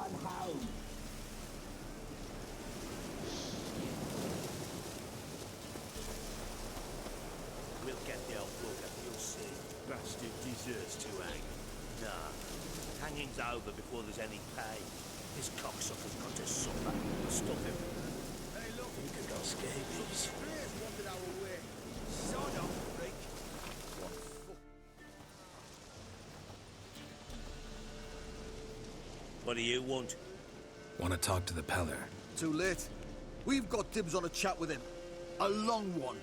Speaker 17: one home.
Speaker 2: We'll get the old bugger, you'll see.
Speaker 5: Bastard deserves to hang.
Speaker 2: Nah, hanging's over before there's any pay. This cocksucker's got to suffer. Stuff him.
Speaker 3: Hey, look.
Speaker 2: You could go scabies.
Speaker 3: Strays wanted our way.
Speaker 2: Sod off, freak. What do you want?
Speaker 1: Want to talk to the Peller.
Speaker 3: Too late. We've got dibs on a chat with him. A long one.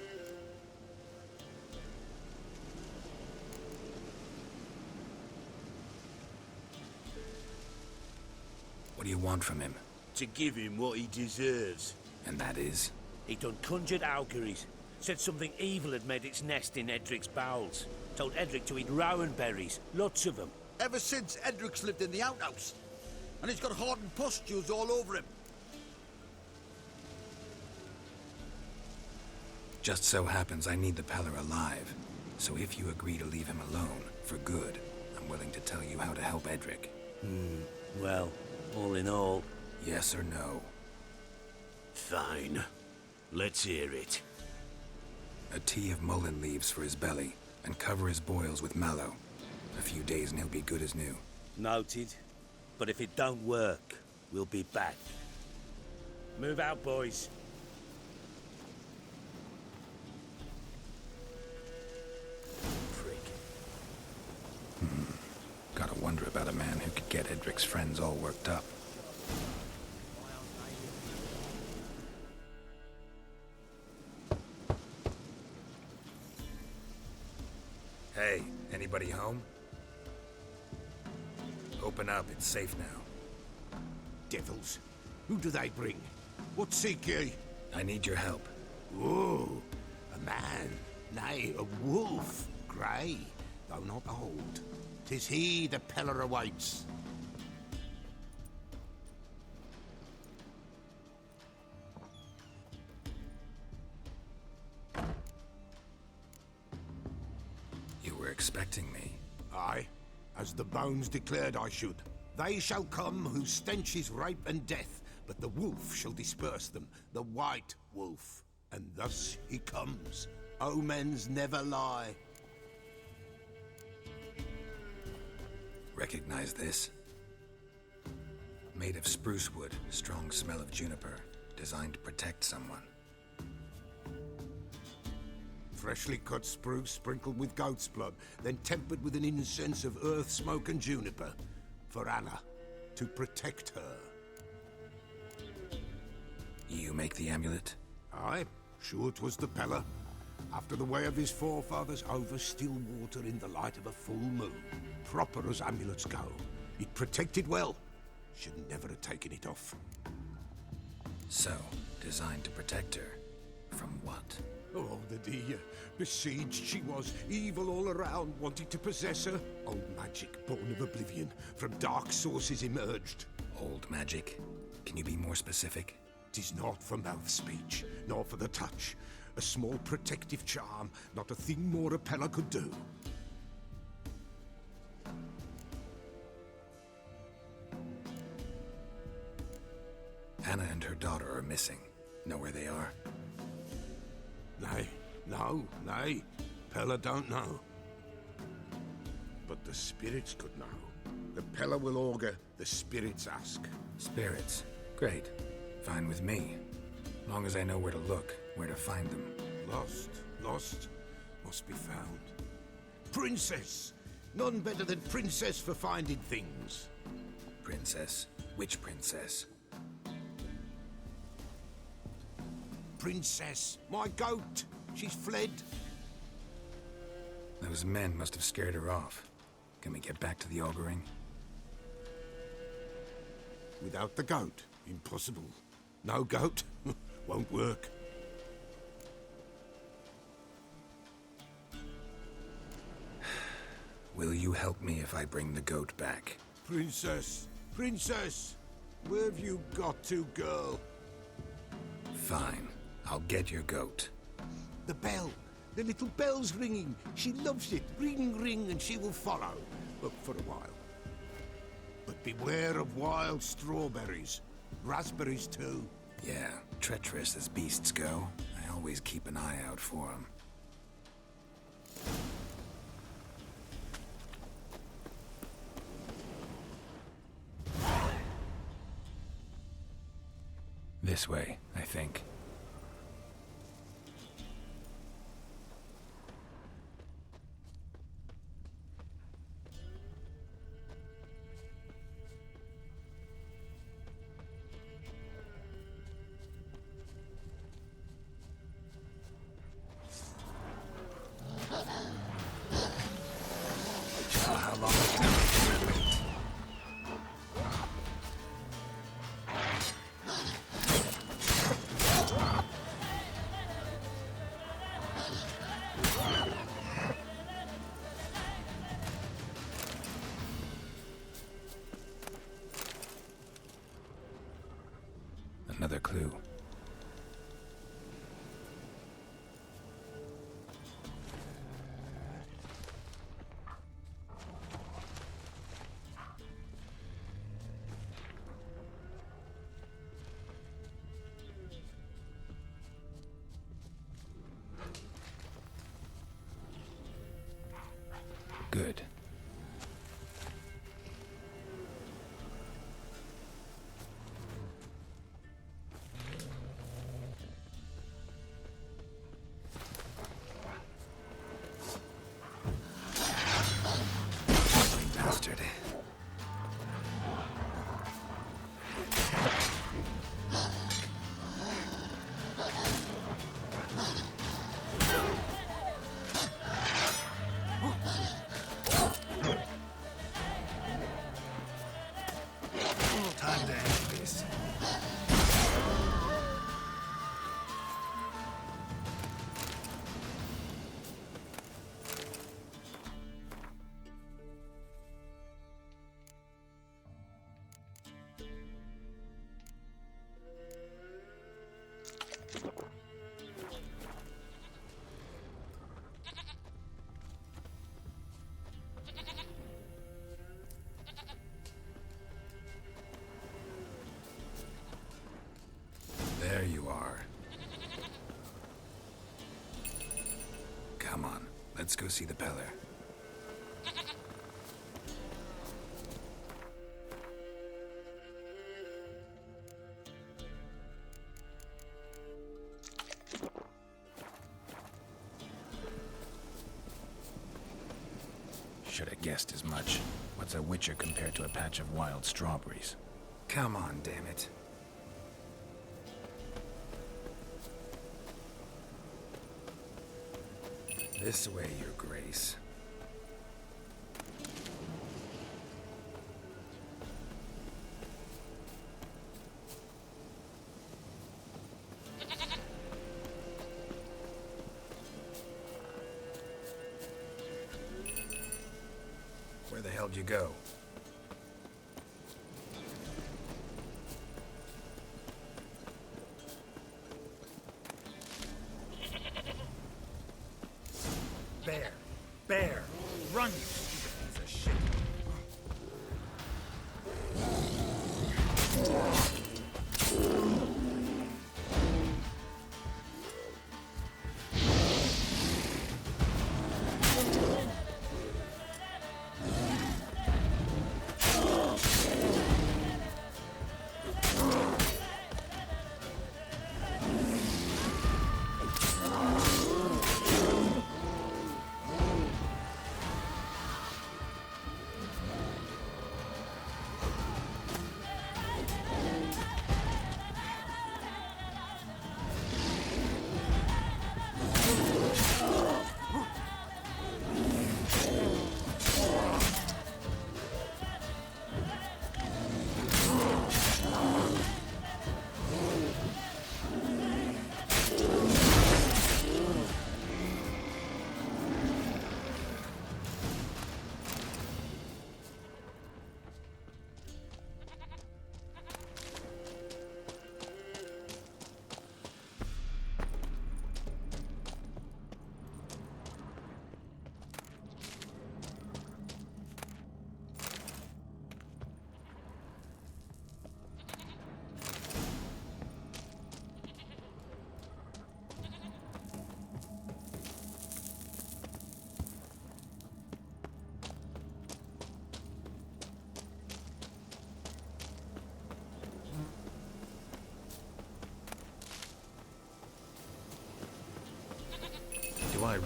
Speaker 1: What do you want from him?
Speaker 2: To give him what he deserves.
Speaker 1: And that is?
Speaker 2: He done conjured auguries. Said something evil had made its nest in Edric's bowels. Told Edric to eat rowan berries. Lots of them.
Speaker 3: Ever since Edric's lived in the outhouse. And he's got hardened pustules all over him.
Speaker 1: Just so happens I need the Peller alive. So if you agree to leave him alone, for good, I'm willing to tell you how to help Edric.
Speaker 2: Well, all in all...
Speaker 1: Yes or no?
Speaker 2: Fine. Let's hear it.
Speaker 1: A tea of mullein leaves for his belly, and cover his boils with mallow. A few days and he'll be good as new.
Speaker 2: Noted. But if it don't work, we'll be back. Move out, boys. Prick.
Speaker 1: Gotta wonder about a man who could get Edric's friends all worked up. Hey, anybody home? Open up, it's safe now.
Speaker 5: Devils. Who do they bring? What seek ye?
Speaker 1: I need your help.
Speaker 5: Oh, a man. Nay, a wolf. Grey, though not old. 'Tis he the Peller awaits.
Speaker 1: You were expecting me.
Speaker 5: Aye, as the bones declared I should. They shall come whose stench is rape and death, but the wolf shall disperse them, the white wolf. And thus he comes. Omens never lie.
Speaker 1: Recognize this? Made of spruce wood, strong smell of juniper, designed to protect someone.
Speaker 5: Freshly cut spruce sprinkled with goat's blood, then tempered with an incense of earth, smoke and juniper. For Anna, to protect her.
Speaker 1: You make the amulet?
Speaker 5: Aye, sure 'twas the Peller. After the way of his forefathers, over still water in the light of a full moon. Proper as amulets go. It protected well. Should never have taken it off.
Speaker 1: So, designed to protect her. From what?
Speaker 5: Oh, the dear. Besieged she was, evil all around, wanted to possess her. Old magic, born of oblivion, from dark sources emerged.
Speaker 1: Old magic? Can you be more specific?
Speaker 5: 'Tis not for mouth speech, nor for the touch. A small protective charm, not a thing more a Peller could do.
Speaker 1: Anna and her daughter are missing. Know where they are?
Speaker 5: Nay. Peller don't know. But the spirits could know. The Peller will augur, the spirits ask.
Speaker 1: Spirits? Great. Fine with me. Long as I know where to look, where to find them.
Speaker 5: Lost, must be found. Princess! None better than Princess for finding things.
Speaker 1: Princess? Which princess?
Speaker 5: Princess, my goat! She's fled.
Speaker 1: Those men must have scared her off. Can we get back to the auguring?
Speaker 5: Without the goat, impossible. No goat, won't work.
Speaker 1: Will you help me if I bring the goat back?
Speaker 5: Princess! Where have you got to, girl?
Speaker 1: Fine. I'll get your goat.
Speaker 5: The bell! The little bell's ringing. She loves it. Ring, ring, and she will follow. But for a while.
Speaker 17: But beware of wild strawberries. Raspberries, too.
Speaker 1: Yeah, treacherous as beasts go. I always keep an eye out for them. This way, I think. How long is it? Another clue. Good. Bastard. Time to end this. There you are. Come on, let's go see the Peller. Should have guessed as much. What's a witcher compared to a patch of wild strawberries? Come on, damn it. This way, Your Grace. Where the hell'd you go?
Speaker 3: Bear! Bear! Run, you stupid piece of shit!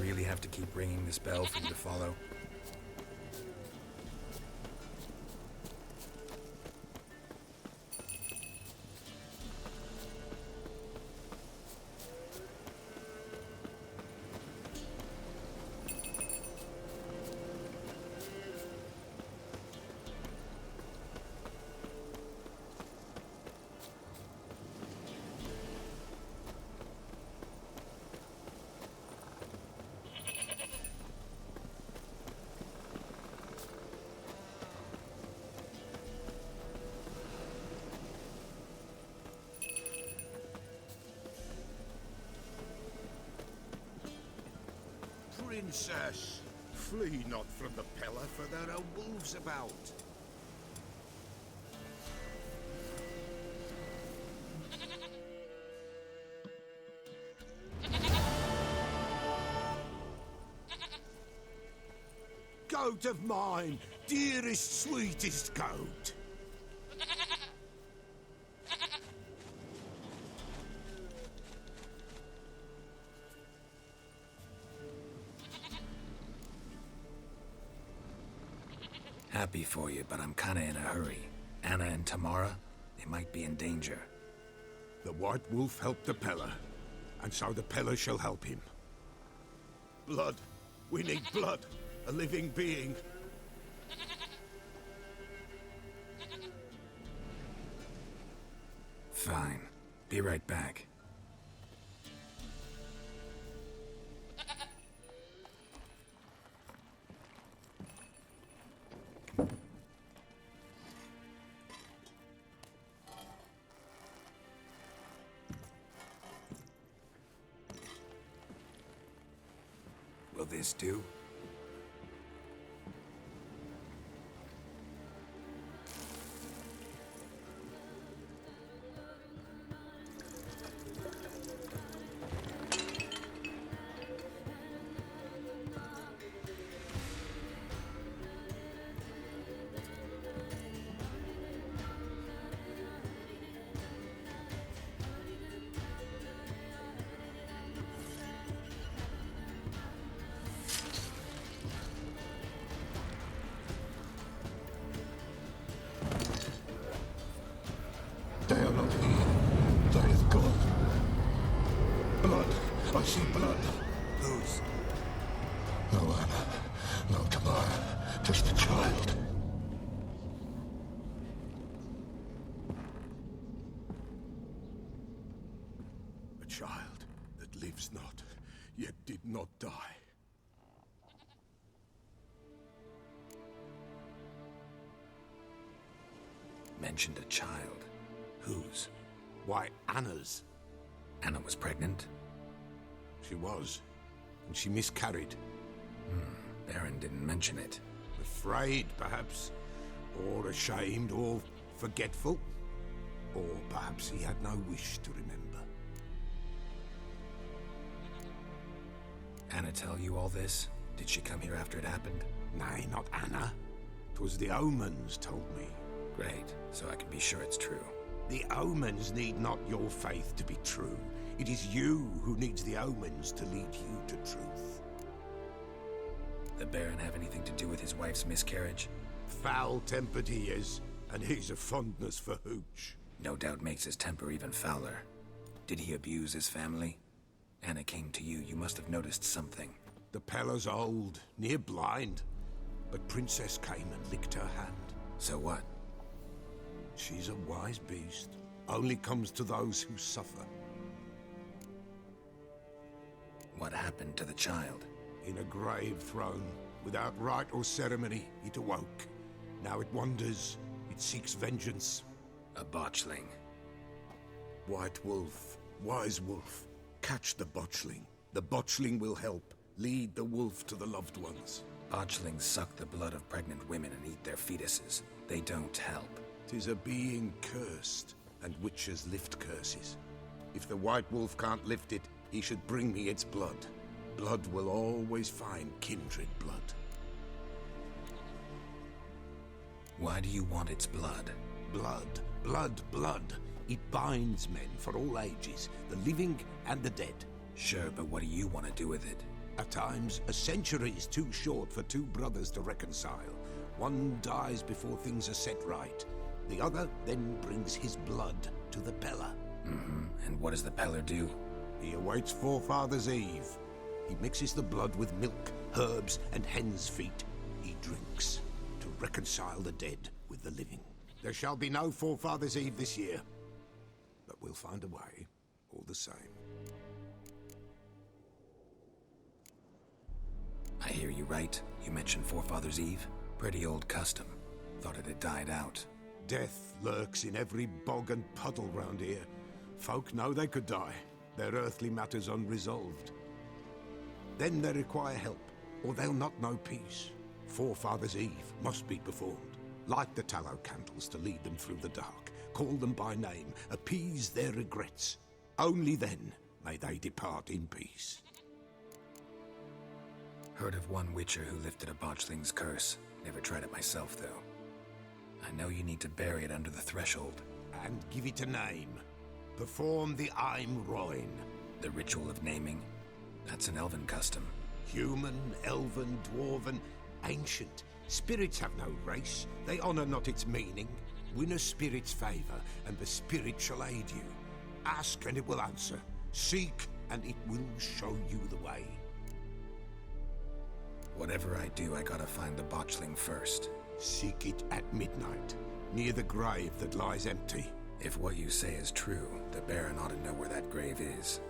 Speaker 1: really have to keep ringing this bell for you to follow?
Speaker 17: Princess, flee not from the Pella, for there are wolves about. Goat of mine, dearest, sweetest goat.
Speaker 1: Happy for you, but I'm kinda in a hurry. Anna and Tamara, they might be in danger.
Speaker 17: The White Wolf helped the Pella, and so the Pella shall help him. Blood. We need blood. A living being.
Speaker 1: Fine. Be right back. Will this do?
Speaker 17: They are not here. They is gone. Blood. I see blood.
Speaker 1: Whose?
Speaker 17: No Anna. No Tamara. Just a child. A child that lives not, yet did not die.
Speaker 1: Mentioned a child. Whose?
Speaker 17: Why, Anna's.
Speaker 1: Anna was pregnant?
Speaker 17: She was. And she miscarried.
Speaker 1: Baron didn't mention it.
Speaker 17: Afraid, perhaps. Or ashamed, or forgetful. Or perhaps he had no wish to remember.
Speaker 1: Anna tell you all this? Did she come here after it happened?
Speaker 17: Nay, not Anna. 'Twas the omens told me.
Speaker 1: Great, so I can be sure it's true.
Speaker 17: The omens need not your faith to be true. It is you who needs the omens to lead you to truth.
Speaker 1: The Baron have anything to do with his wife's miscarriage?
Speaker 17: Foul-tempered he is, and he's a fondness for hooch.
Speaker 1: No doubt makes his temper even fouler. Did he abuse his family? Anna came to you. You must have noticed something.
Speaker 17: The Pella's old, near blind. But Princess came and licked her hand.
Speaker 1: So what?
Speaker 17: She's a wise beast. Only comes to those who suffer.
Speaker 1: What happened to the child?
Speaker 17: In a grave thrown, without rite or ceremony, it awoke. Now it wanders. It seeks vengeance.
Speaker 1: A botchling.
Speaker 17: White Wolf, Wise Wolf, catch the botchling. The botchling will help. Lead the wolf to the loved ones.
Speaker 1: Botchlings suck the blood of pregnant women and eat their fetuses. They don't help.
Speaker 17: 'Tis a being cursed, and witches lift curses. If the White Wolf can't lift it, he should bring me its blood. Blood will always find kindred blood.
Speaker 1: Why do you want its blood?
Speaker 17: Blood, blood, blood. It binds men for all ages, the living and the dead.
Speaker 1: Sure, but what do you want to do with it?
Speaker 17: At times, a century is too short for two brothers to reconcile. One dies before things are set right. The other then brings his blood to the Pellar.
Speaker 1: And what does the Pellar do?
Speaker 17: He awaits Forefather's Eve. He mixes the blood with milk, herbs, and hen's feet. He drinks to reconcile the dead with the living. There shall be no Forefather's Eve this year. But we'll find a way, all the same.
Speaker 1: I hear you right. You mentioned Forefather's Eve. Pretty old custom. Thought it had died out.
Speaker 17: Death lurks in every bog and puddle round here. Folk know they could die, their earthly matters unresolved. Then they require help, or they'll not know peace. Forefather's Eve must be performed. Light the tallow candles to lead them through the dark. Call them by name, appease their regrets. Only then may they depart in peace.
Speaker 1: Heard of one witcher who lifted a botchling's curse. Never tried it myself, though. I know you need to bury it under the threshold.
Speaker 17: And give it a name. Perform the Aim Roin.
Speaker 1: The ritual of naming? That's an elven custom.
Speaker 17: Human, elven, dwarven, ancient. Spirits have no race. They honor not its meaning. Win a spirit's favor, and the spirit shall aid you. Ask, and it will answer. Seek, and it will show you the way.
Speaker 1: Whatever I do, I gotta find the botchling first.
Speaker 17: Seek it at midnight, near the grave that lies empty.
Speaker 1: If what you say is true, the Baron ought to know where that grave is.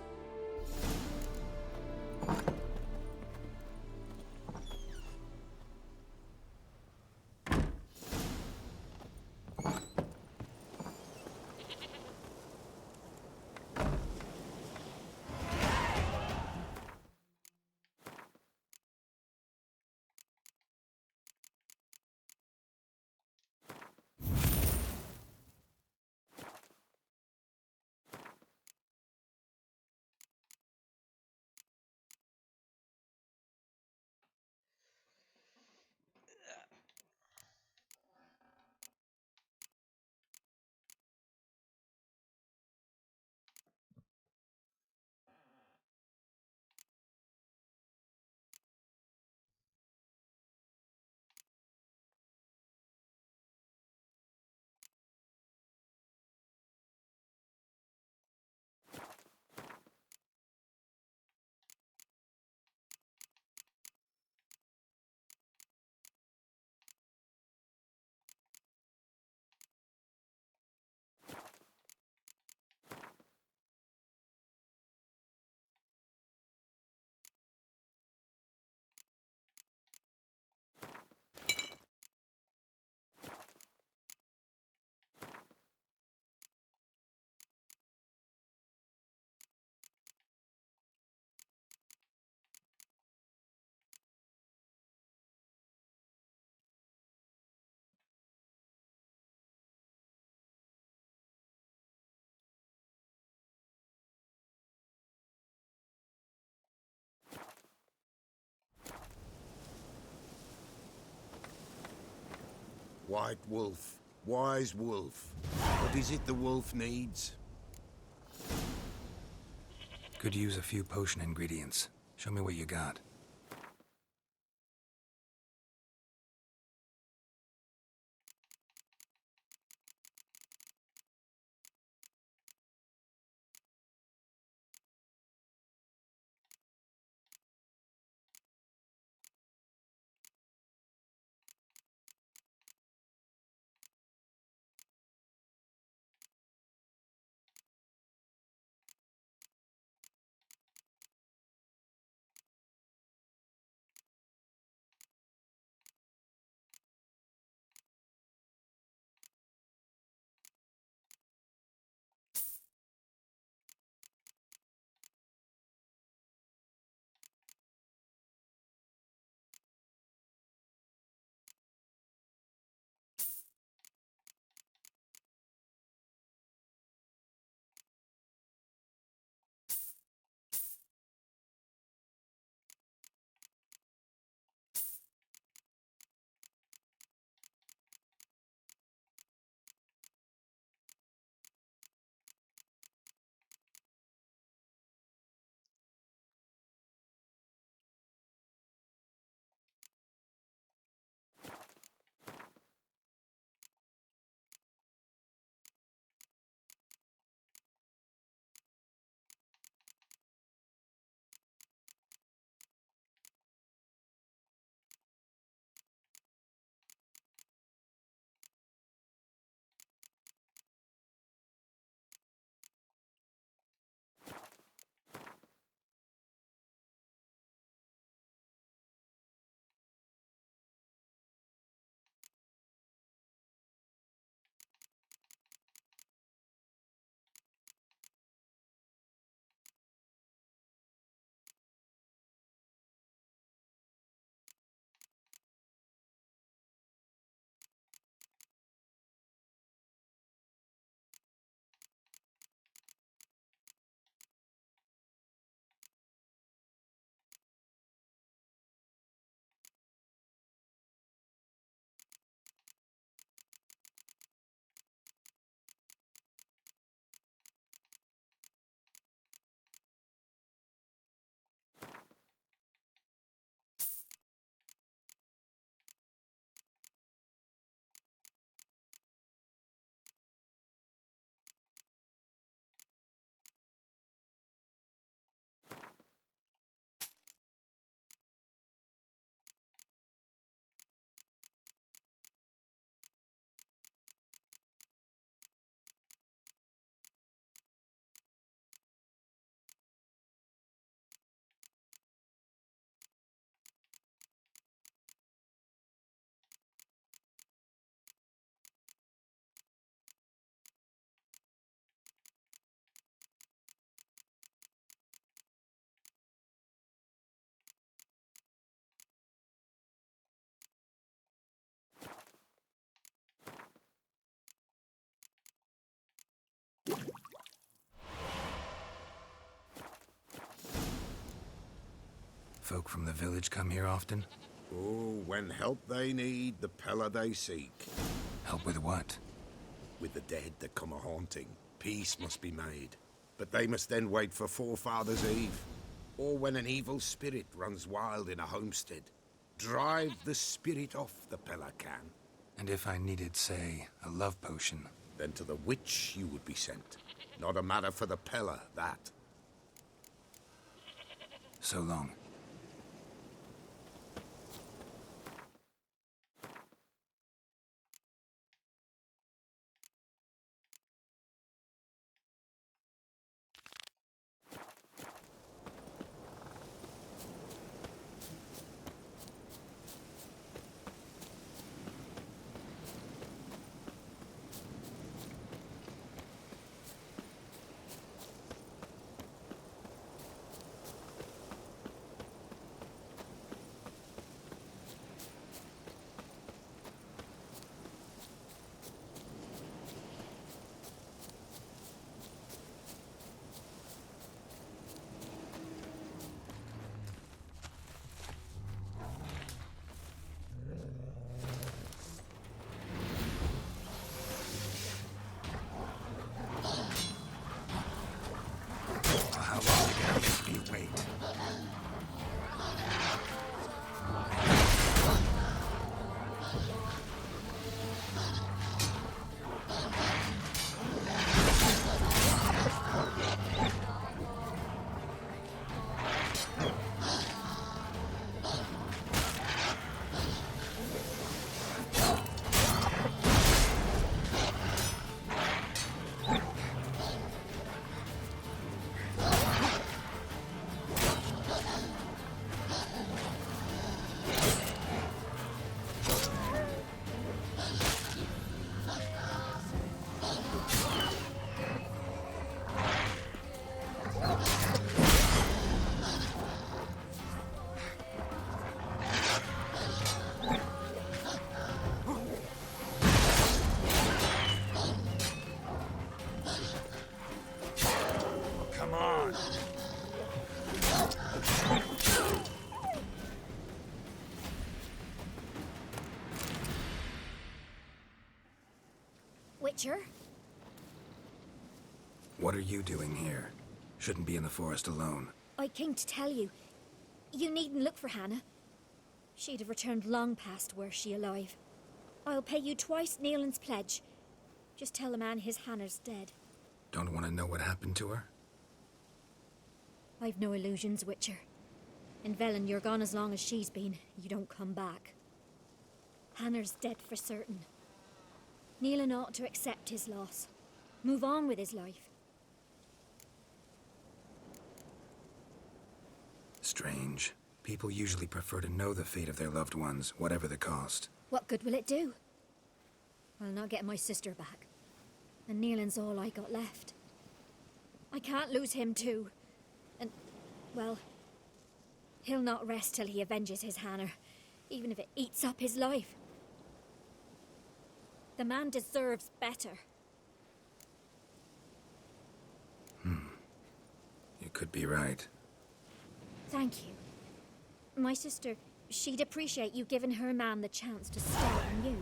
Speaker 17: White wolf, wise wolf. What is it the wolf needs?
Speaker 1: Could use a few potion ingredients. Show me what you got. folk from the village come here often?
Speaker 17: Oh, when help they need, the Pella they seek.
Speaker 1: Help with what?
Speaker 17: With the dead that come a-haunting, peace must be made. But they must then wait for Forefathers' Eve, or when an evil spirit runs wild in a homestead. Drive the spirit off, the Pella can.
Speaker 1: And if I needed, say, a love potion?
Speaker 17: Then to the witch you would be sent. Not a matter for the Pella, that.
Speaker 1: So long. How long are you gonna make me wait? Come on!
Speaker 14: Witcher?
Speaker 1: What are you doing here? Shouldn't be in the forest alone.
Speaker 14: I came to tell you. You needn't look for Hannah. She'd have returned long past were she alive. I'll pay you twice Neelan's pledge. Just tell the man his Hannah's dead.
Speaker 1: Don't want to know what happened to her?
Speaker 14: I've no illusions, Witcher. In Velen, you're gone as long as she's been. You don't come back. Hannah's dead for certain. Neelan ought to accept his loss. Move on with his life.
Speaker 1: Strange. People usually prefer to know the fate of their loved ones, whatever the cost.
Speaker 14: What good will it do? I'll not get my sister back. And Neelan's all I got left. I can't lose him too. And, well, he'll not rest till he avenges his Hannah, even if it eats up his life. The man deserves better.
Speaker 1: You could be right.
Speaker 14: Thank you. My sister, she'd appreciate you giving her man the chance to start anew.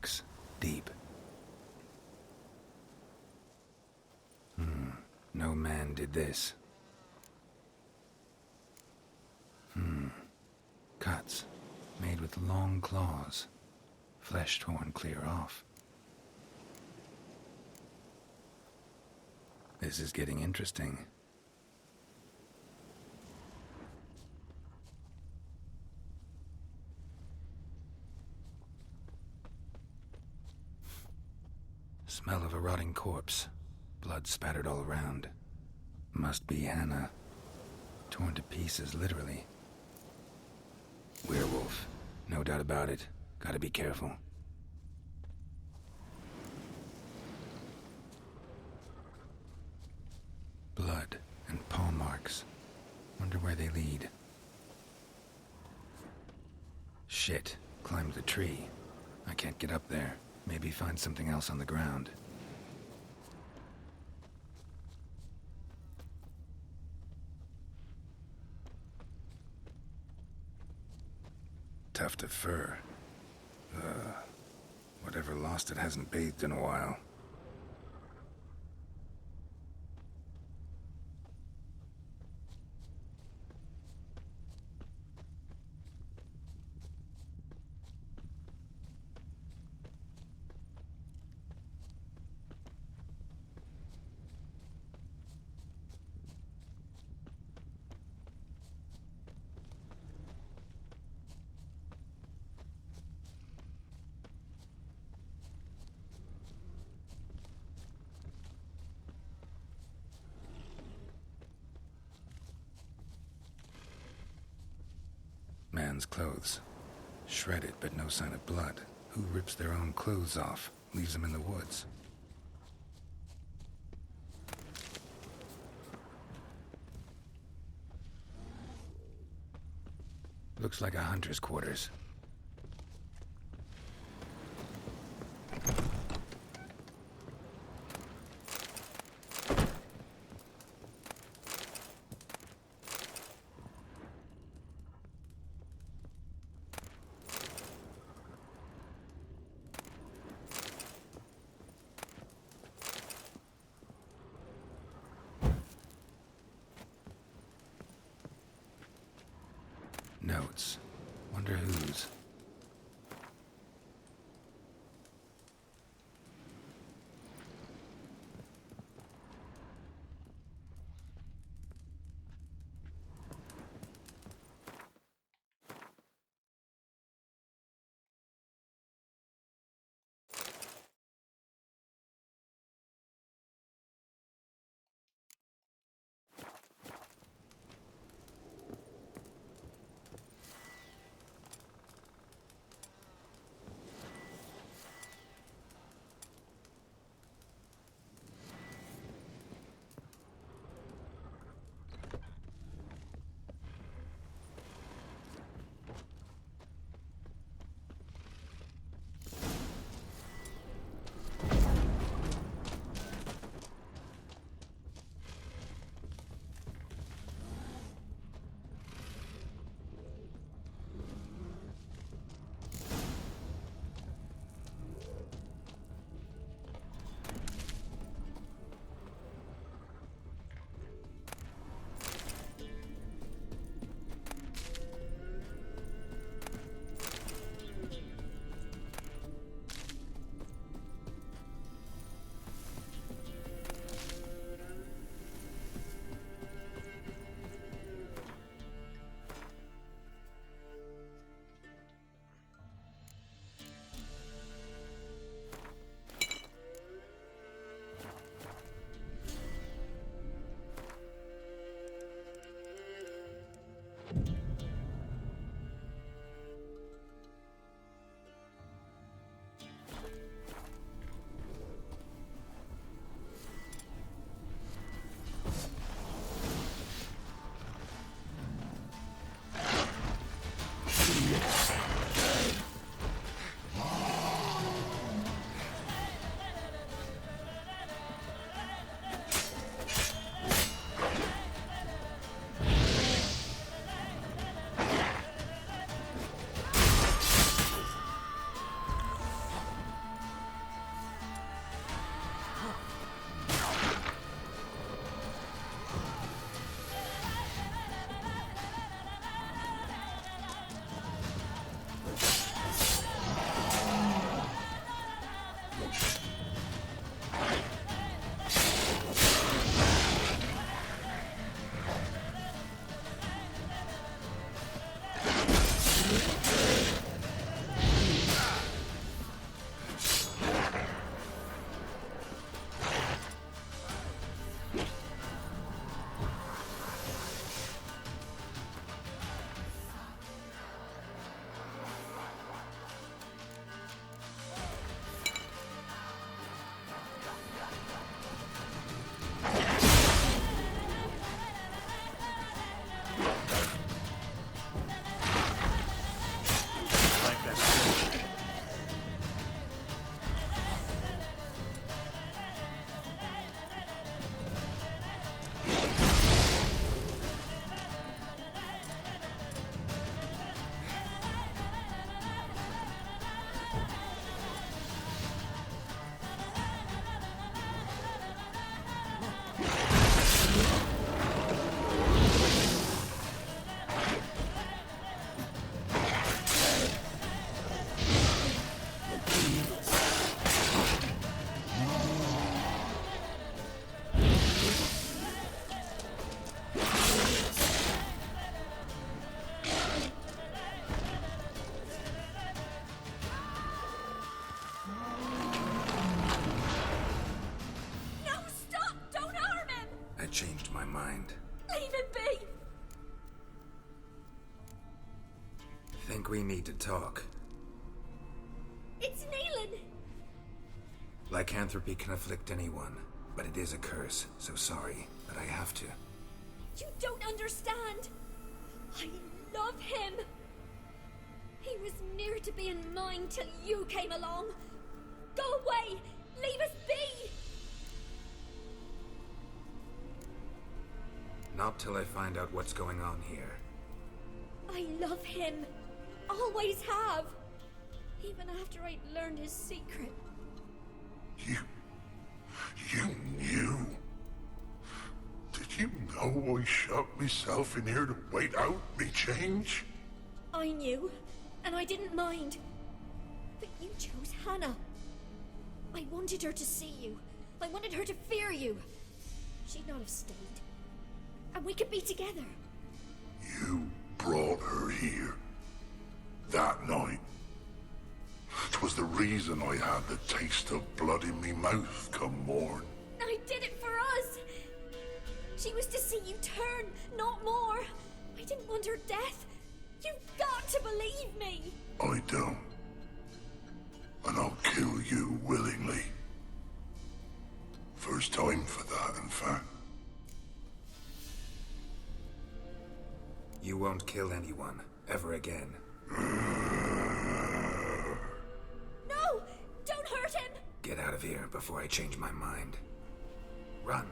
Speaker 1: marks. Deep. No man did this. Cuts. Made with long claws. Flesh torn clear off. This is getting interesting. Smell of a rotting corpse. Blood spattered all around. Must be Hannah. Torn to pieces, literally. Werewolf. No doubt about it. Gotta be careful. Blood and paw marks. Wonder where they lead. Shit. Climbed the tree. I can't get up there. Maybe find something else on the ground. Tuft of fur. Whatever lost it hasn't bathed in a while. Man's clothes. Shredded, but no sign of blood. Who rips their own clothes off, leaves them in the woods? Looks like a hunter's quarters. Notes. Wonder whose. think we need to talk.
Speaker 13: It's Neelan!
Speaker 1: Lycanthropy can afflict anyone, but it is a curse, so sorry, but I have to.
Speaker 13: You don't understand! I love him! He was near to being mine till you came along! Go away! Leave us be!
Speaker 1: Not till I find out what's going on here.
Speaker 13: I love him. Always have. Even after I'd learned his secret.
Speaker 18: You knew? Did you know I shut myself in here to wait out me change?
Speaker 13: I knew, and I didn't mind. But you chose Hannah. I wanted her to see you. I wanted her to fear you. She'd not have stayed. And we could be together.
Speaker 18: You brought her here. That night. 'Twas the reason I had the taste of blood in me mouth come morn.
Speaker 13: I did it for us. She was to see you turn, not more. I didn't want her death. You've got to believe me.
Speaker 18: I don't. And I'll kill you willingly. First time for that, in fact.
Speaker 1: You won't kill anyone, ever again.
Speaker 13: No! Don't hurt him!
Speaker 1: Get out of here before I change my mind. Run.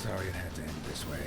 Speaker 1: Sorry it had to end this way.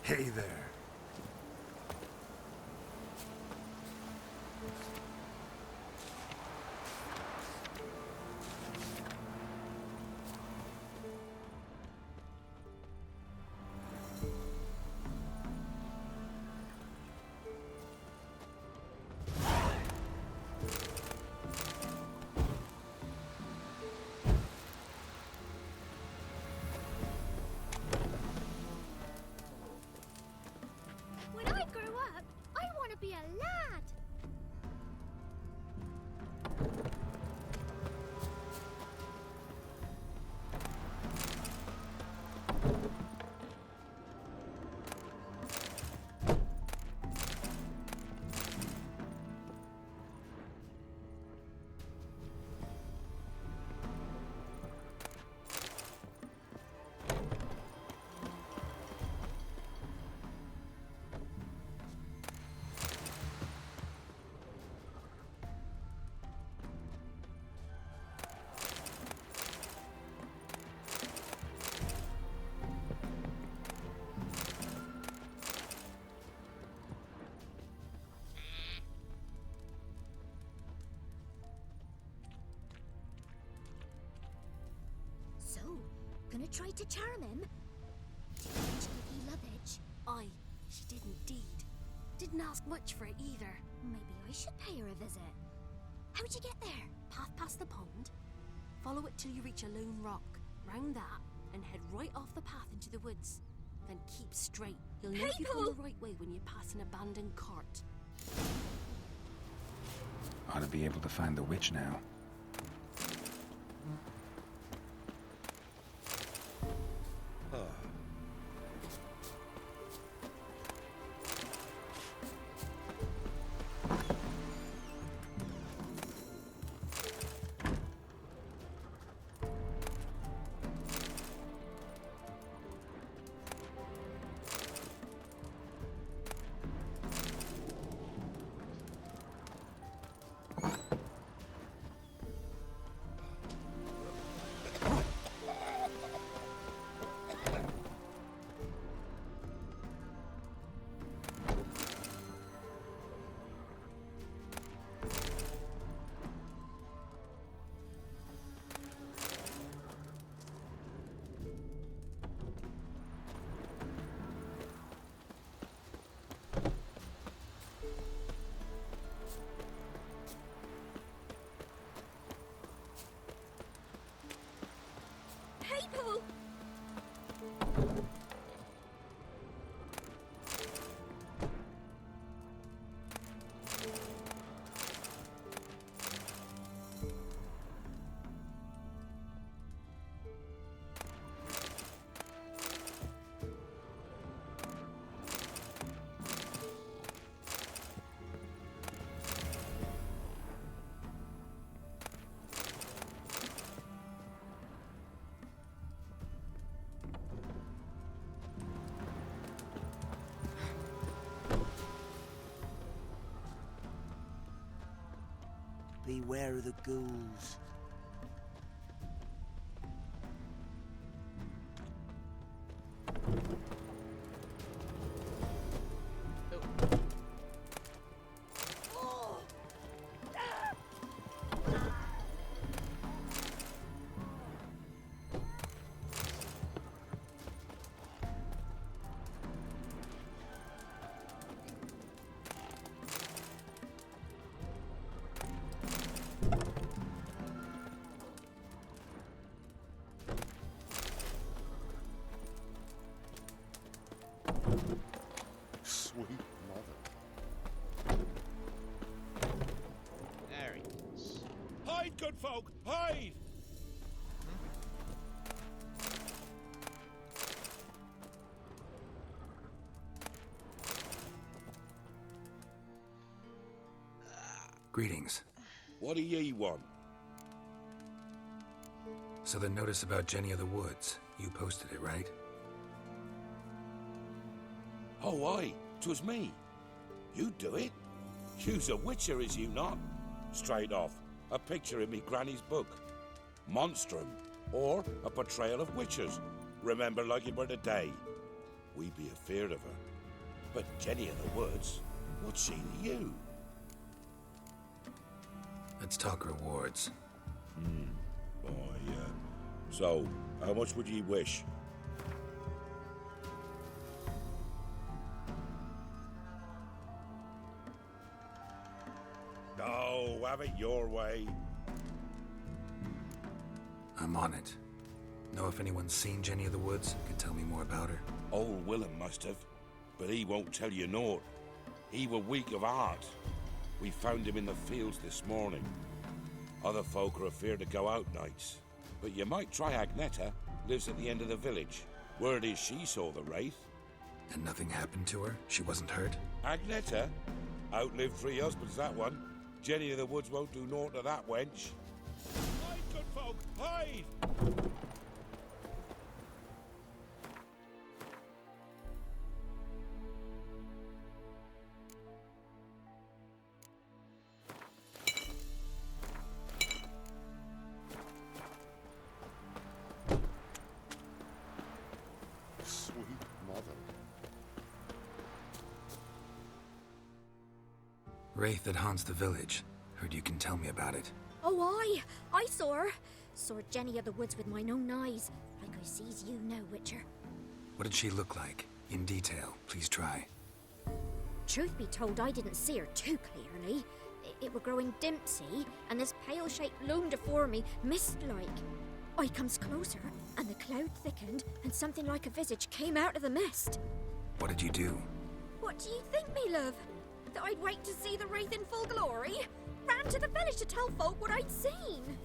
Speaker 1: Hey there.
Speaker 13: When I grow up, I want to be a lad.
Speaker 14: So, gonna try to charm him? Did you mention Lady Luggage?
Speaker 19: Aye, she did indeed. Didn't ask much for it either.
Speaker 14: Maybe I should pay her a visit. How'd you get there?
Speaker 19: Path past the pond. Follow it till you reach a lone rock. Round that, and head right off the path into the woods. Then keep straight. You'll know if you've gone the right way when you pass an abandoned cart.
Speaker 1: Ought to be able to find the witch now.
Speaker 14: People!
Speaker 8: Beware of the ghouls.
Speaker 4: Sweet mother.
Speaker 12: There he is.
Speaker 5: Hide, good folk, hide!
Speaker 1: Greetings.
Speaker 5: What do ye want?
Speaker 1: So the notice about Jenny of the Woods, you posted it, right?
Speaker 5: Oh, aye, 'twas me. You do it? You's a witcher, is you not? Straight off, a picture in me granny's book. Monstrum, or a portrayal of witches. Remember like it were the day.
Speaker 2: we be afeard of her. But Jenny of the Woods, what's she to you?
Speaker 1: Let's talk rewards.
Speaker 2: So, how much would ye wish? No, have it your way.
Speaker 1: I'm on it. Know if anyone's seen Jenny of the Woods? Could tell me more about her.
Speaker 2: Old Willem must have, but he won't tell you naught. He were weak of heart. We found him in the fields this morning. Other folk are afeard to go out nights. But you might try Agneta, lives at the end of the village. Word is she saw the wraith.
Speaker 1: And nothing happened to her? She wasn't hurt?
Speaker 2: Agneta? Outlived 3 husbands, that one. Jenny of the Woods won't do naught to that wench. Hide, good folk, hide!
Speaker 18: Sweet mother.
Speaker 1: Wraith that haunts the village. Heard you can tell me about it.
Speaker 14: Oh, I saw her. Saw Jenny of the Woods with mine own eyes, like I sees you now, Witcher.
Speaker 1: What did she look like? In detail, please try.
Speaker 14: Truth be told, I didn't see her too clearly. It were growing dim, see, and this pale shape loomed afore me, mist-like. I comes closer, and the cloud thickened, and something like a visage came out of the mist.
Speaker 1: What did you do?
Speaker 14: What do you think, me love? That I'd wait to see the wraith in full glory? Ran to the village to tell folk what I'd seen.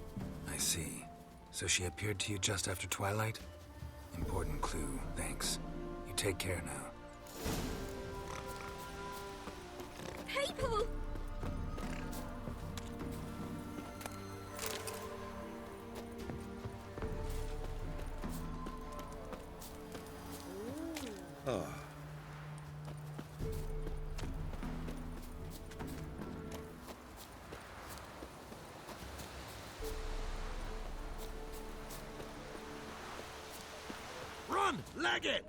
Speaker 1: I see. So she appeared to you just after twilight? Important clue, thanks. You take care now.
Speaker 14: People!
Speaker 2: Oh.
Speaker 9: Run! Leg it!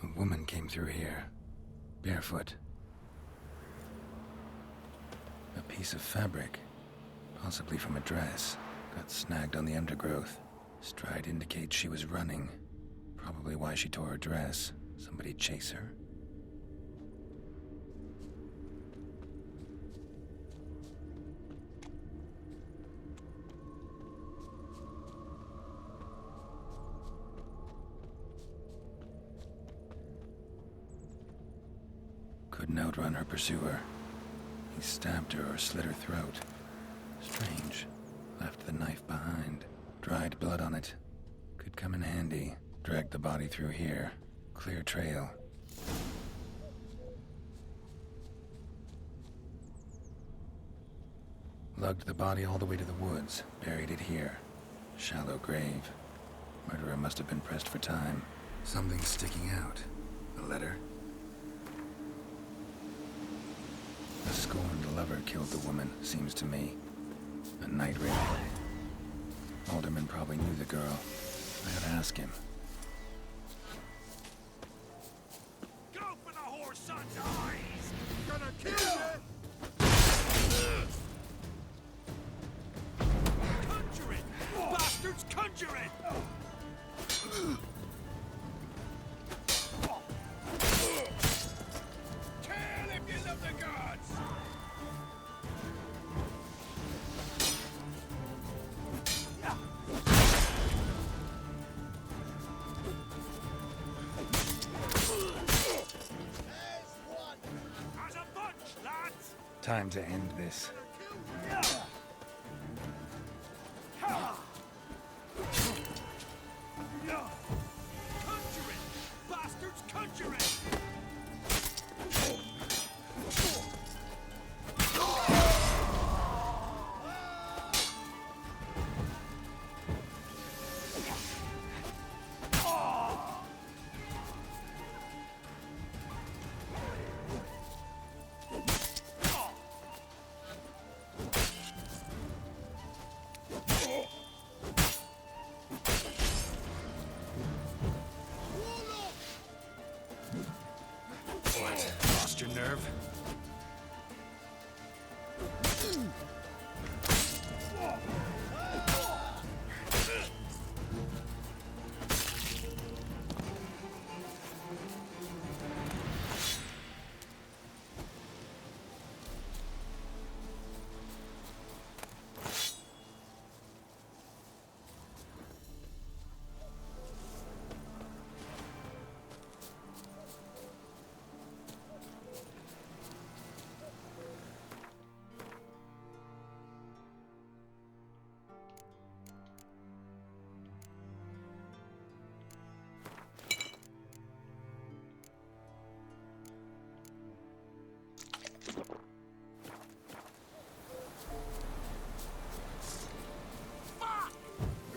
Speaker 1: A woman came through here, barefoot. A piece of fabric, possibly from a dress, got snagged on the undergrowth. Stride indicates she was running. Probably why she tore her dress. Somebody chase her? Couldn't outrun her pursuer. He stabbed her or slit her throat. Strange. Left the knife behind. Dried blood on it. Could come in handy. Dragged the body through here. Clear trail. Lugged the body all the way to the woods. Buried it here. Shallow grave. Murderer must have been pressed for time. Something sticking out. A letter? A scorned lover killed the woman, seems to me. A night raid. Alderman probably knew the girl. I gotta ask him.
Speaker 5: Go for the horse son's eyes!
Speaker 4: Gonna kill you!
Speaker 5: Conjure it! Bastards, conjure it! Kill if you love the gods! As a bunch, lads!
Speaker 1: Time to end this.
Speaker 5: Conjure it! Bastards, conjure it!
Speaker 1: nerve.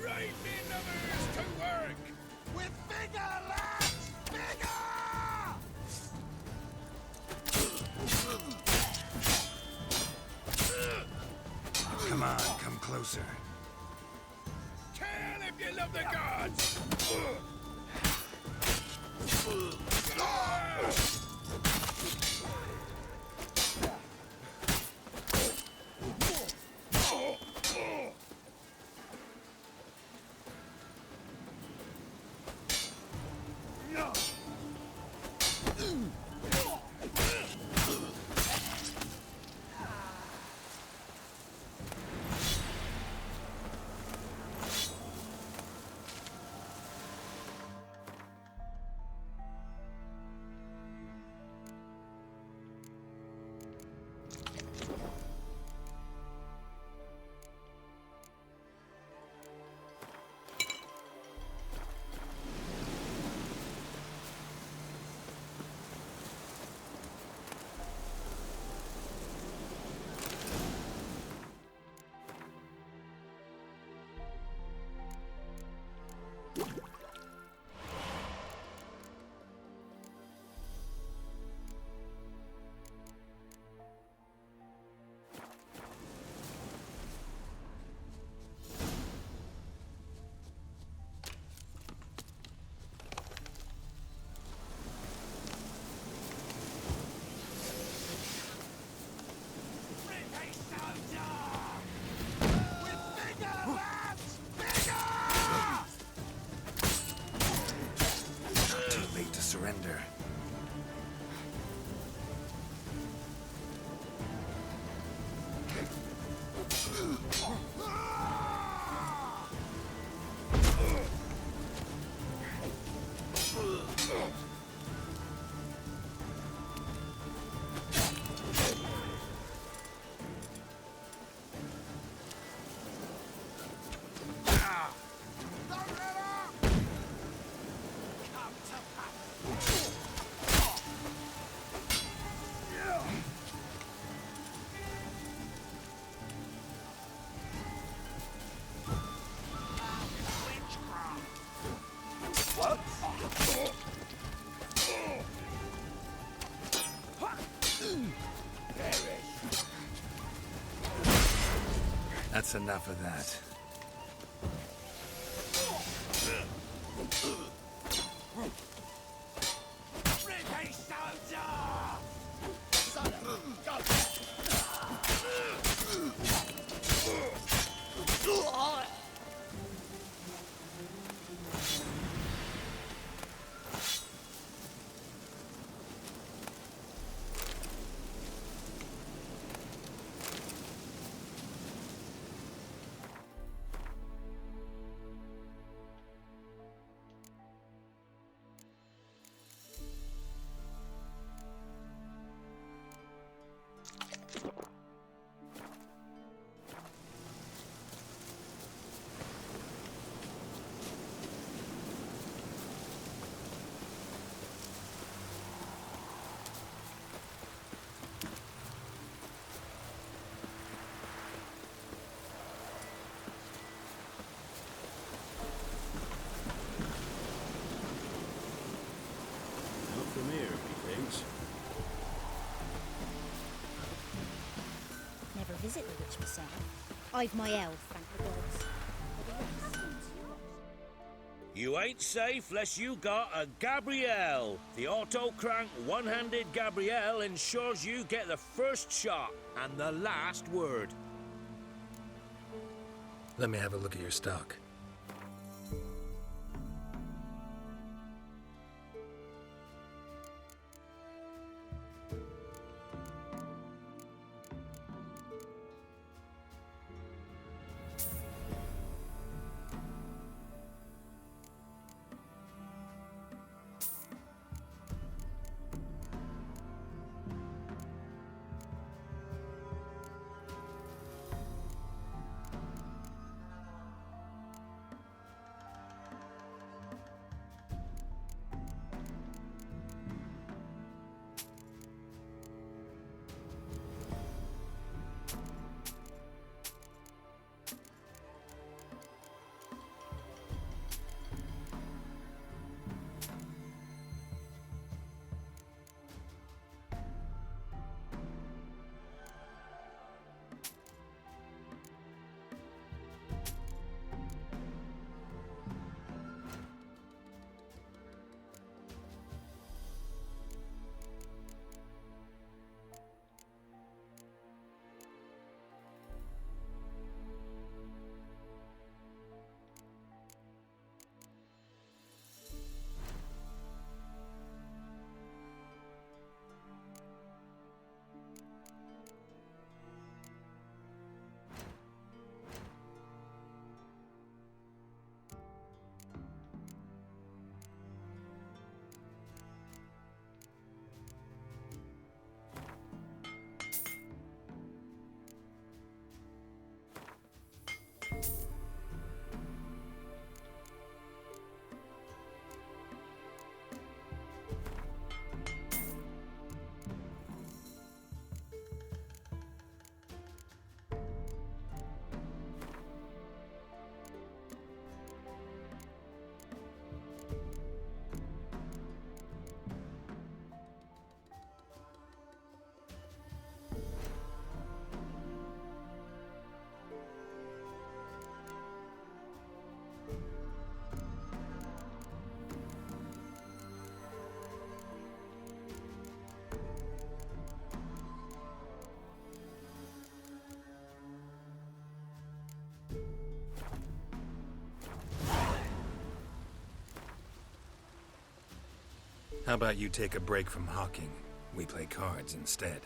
Speaker 2: Right numbers to work! With vigor, lads! Vigor!
Speaker 1: Come on, come closer.
Speaker 2: Kill if you love the gods!
Speaker 1: Too late to surrender. That's enough of that.
Speaker 7: From here, methinks.
Speaker 14: Never visit the witch myself. I've my elf, thank the gods.
Speaker 5: You ain't safe less you got a Gabrielle. The auto-crank one-handed Gabrielle ensures you get the first shot and the last word.
Speaker 1: Let me have a look at your stock. How about you take a break from hawking? We play cards instead.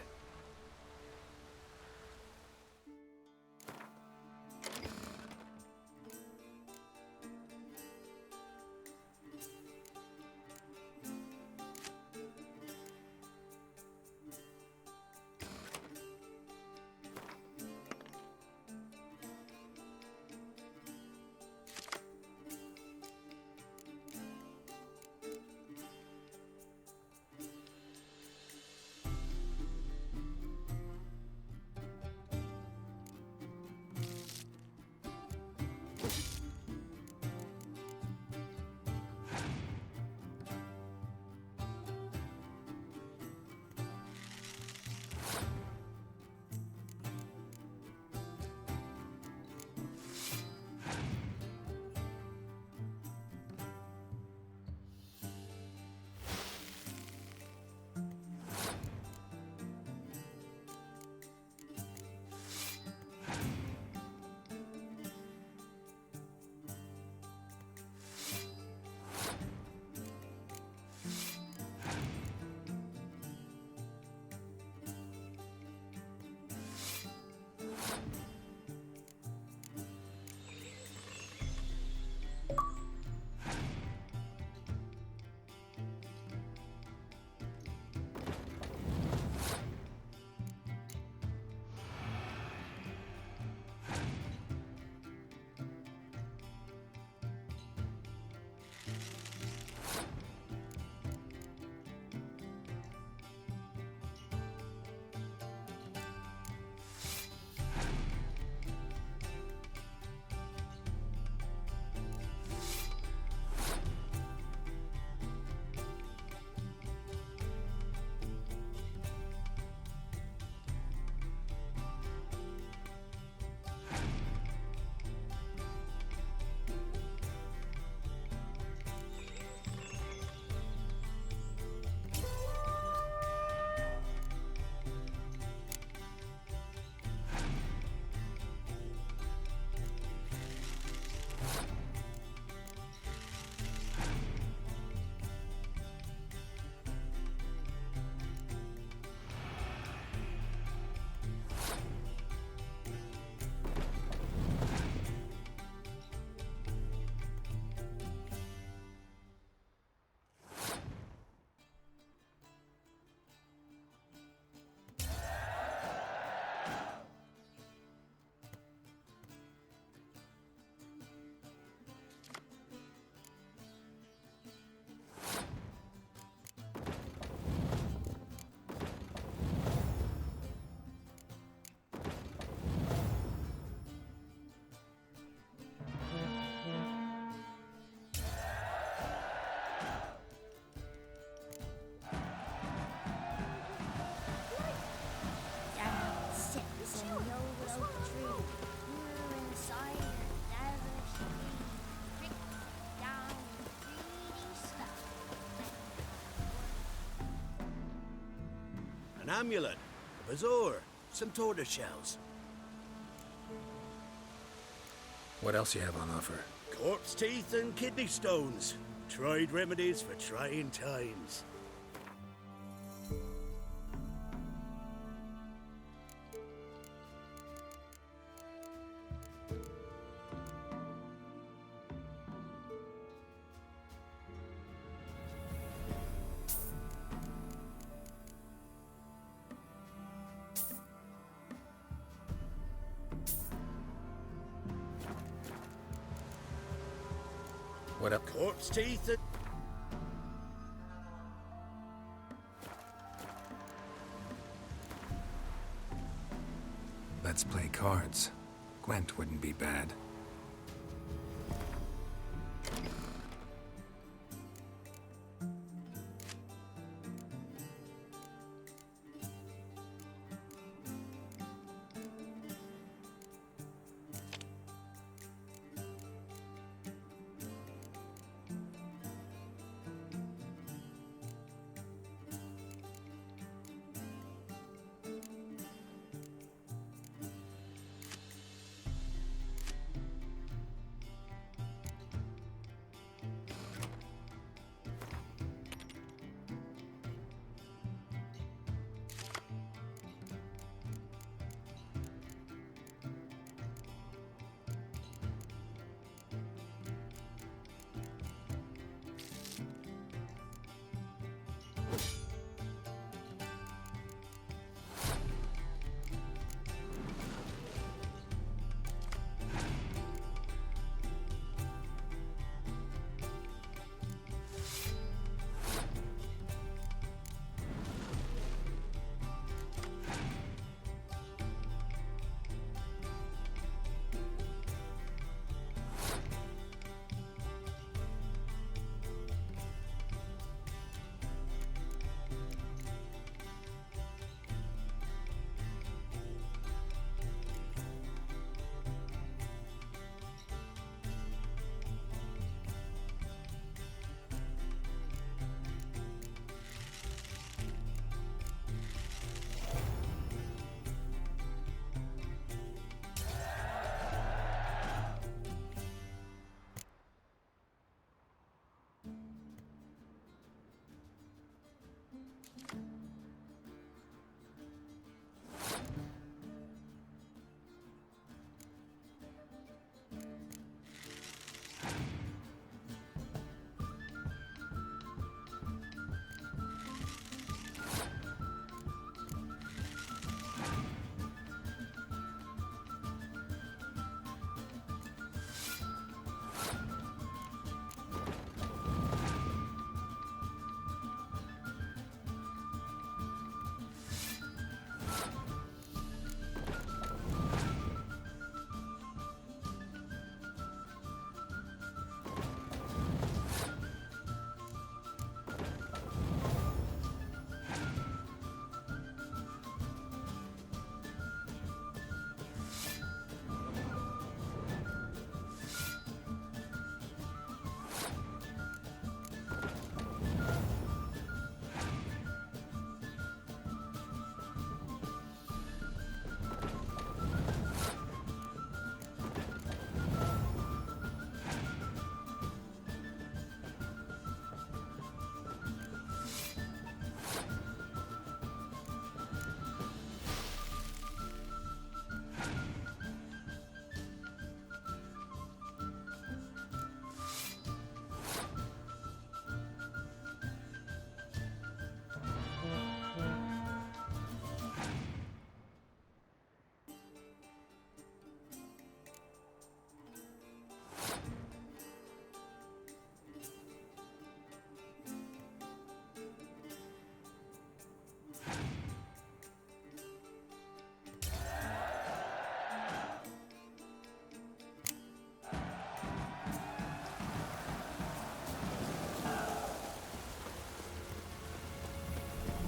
Speaker 7: an amulet, a bazaar, some tortoise shells.
Speaker 1: What else you have on offer?
Speaker 7: Corpse teeth and kidney stones. Tried remedies for trying times.
Speaker 1: What up?
Speaker 7: Corpse teeth and...
Speaker 1: Let's play cards. Gwent wouldn't be bad.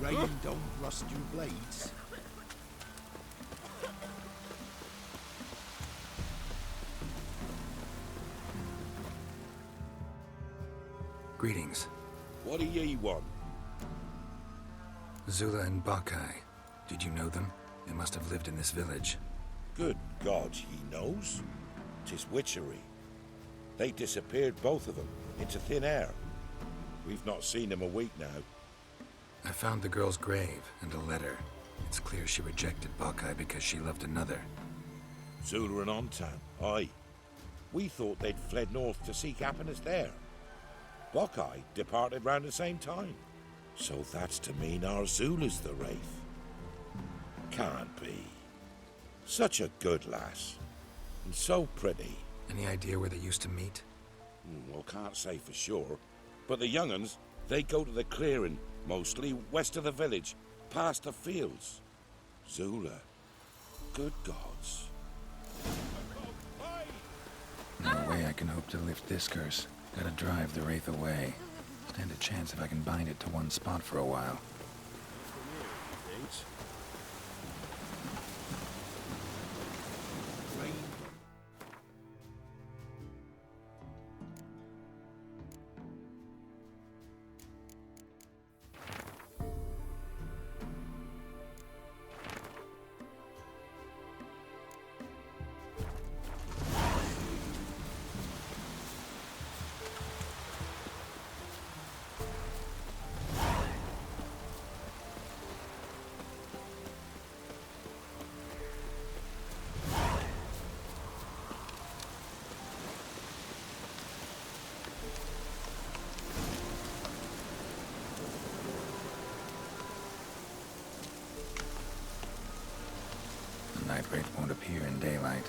Speaker 9: Rain don't rust your blades.
Speaker 1: Greetings.
Speaker 2: What do ye want?
Speaker 1: Zula and Bakai. Did you know them? They must have lived in this village.
Speaker 2: Good God, he knows? 'Tis witchery. They disappeared, both of them, into thin air. We've not seen them a week now.
Speaker 1: I found the girl's grave and a letter. It's clear she rejected Buckeye because she loved another.
Speaker 2: Zula and Ontan, aye. We thought they'd fled north to seek happiness there. Buckeye departed round the same time. So that's to mean our Zula's the Wraith. Can't be. Such a good lass. And so pretty.
Speaker 1: Any idea where they used to meet?
Speaker 2: Well, can't say for sure. But the young'uns, they go to the clearing, mostly west of the village, past the fields. Zula. Good gods.
Speaker 1: No way I can hope to lift this curse. Gotta drive the Wraith away. Stand a chance if I can bind it to one spot for a while. The Night Wraith won't appear in daylight.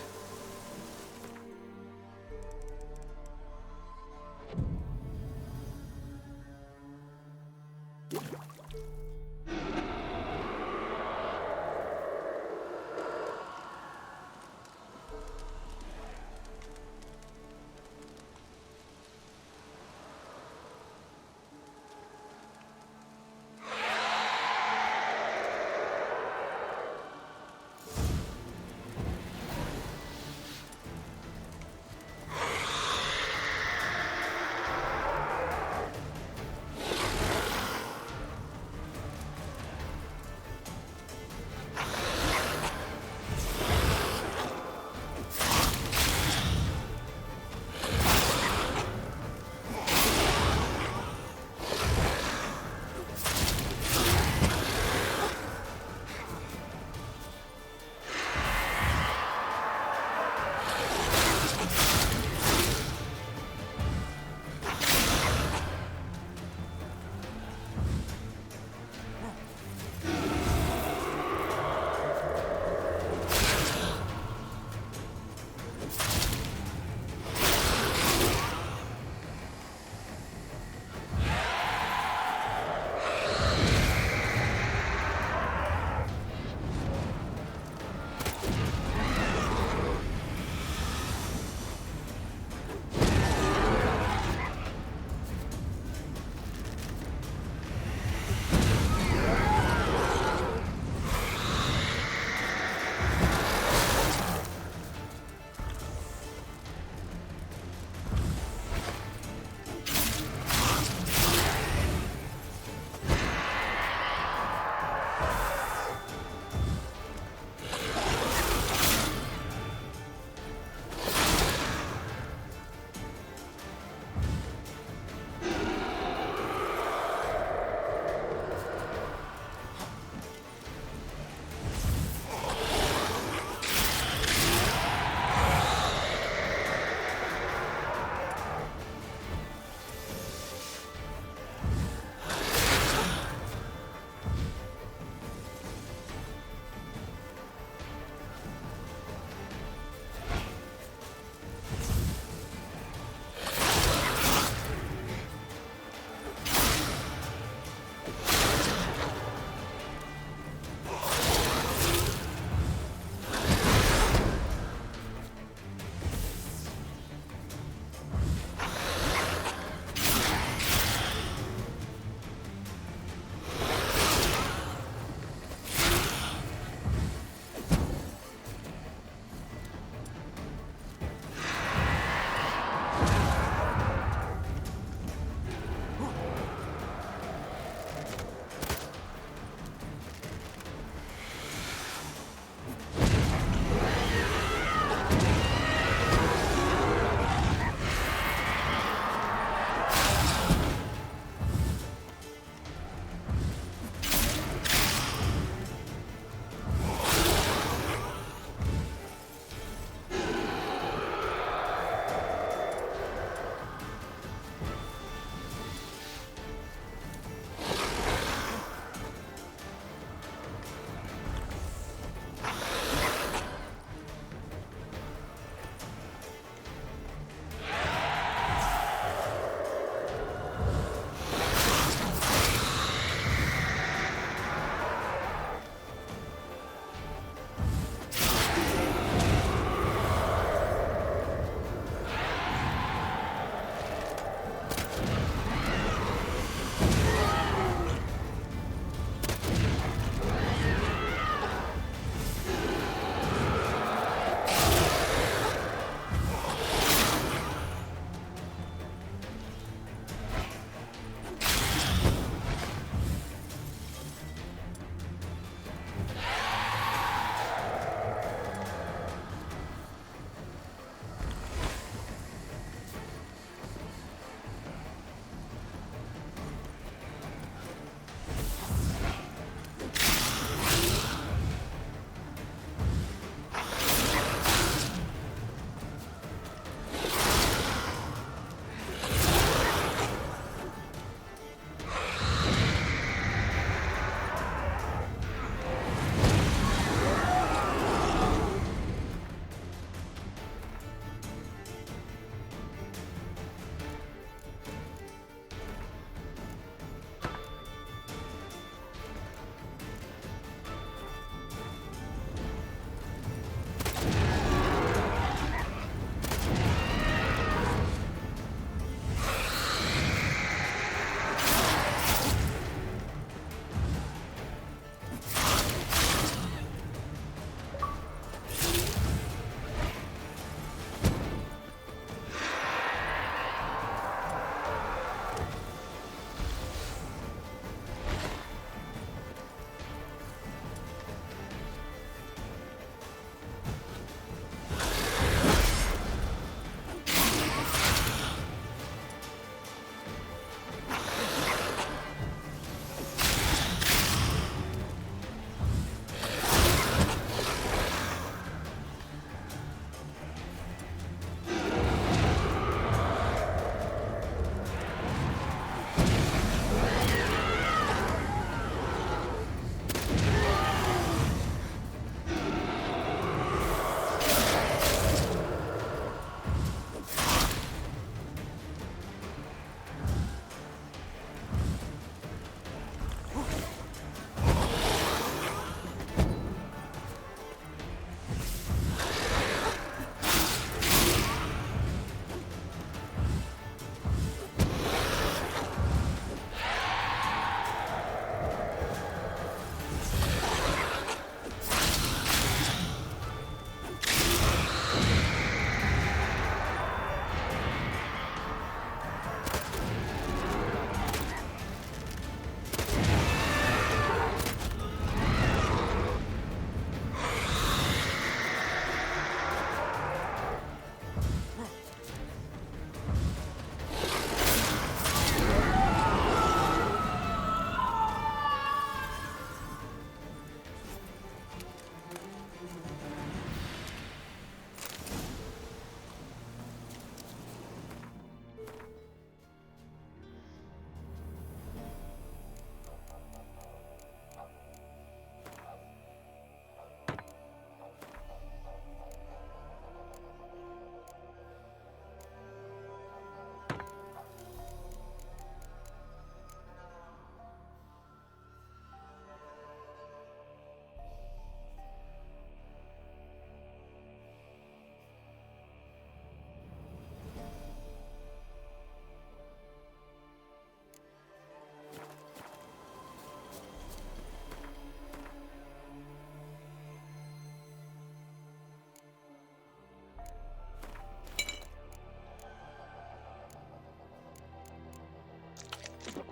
Speaker 7: Not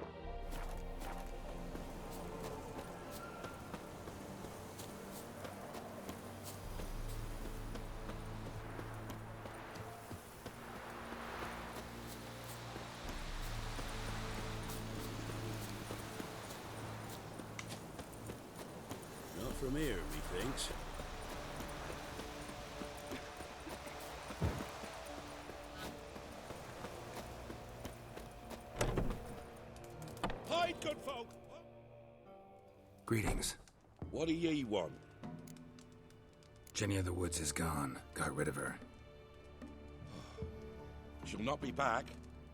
Speaker 7: from here, methinks.
Speaker 2: Hide, good folk!
Speaker 1: Greetings.
Speaker 2: What do ye want?
Speaker 1: Jenny of the Woods is gone. Got rid of her.
Speaker 2: She'll not be back.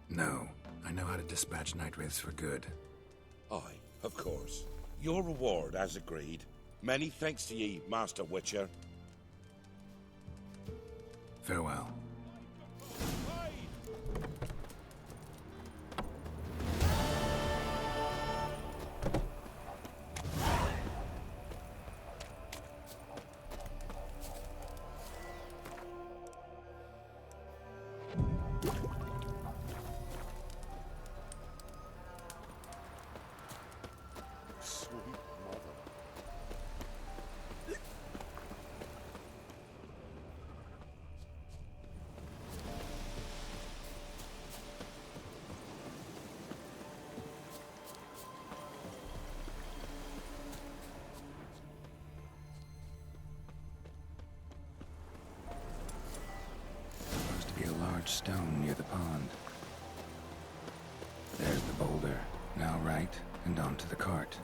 Speaker 1: No. I know how to dispatch night wraiths for good.
Speaker 2: Aye, of course. Your reward, as agreed. Many thanks to ye, Master Witcher.
Speaker 1: Farewell. Stone near the pond. There's the boulder. Now right, and onto the cart.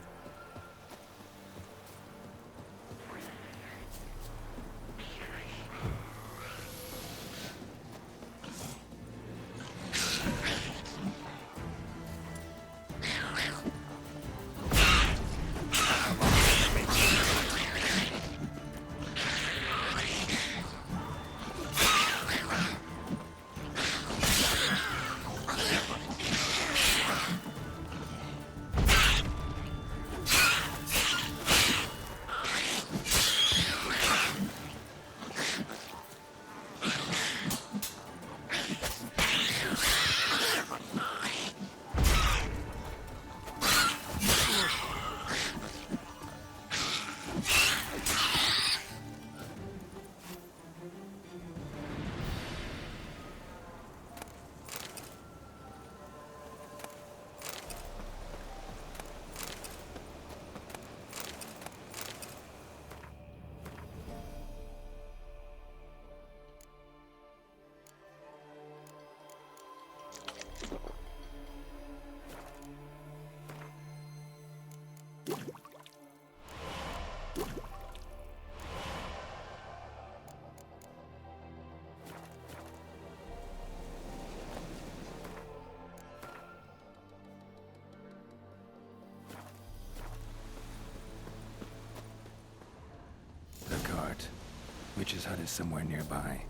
Speaker 1: Witch's hut is somewhere nearby.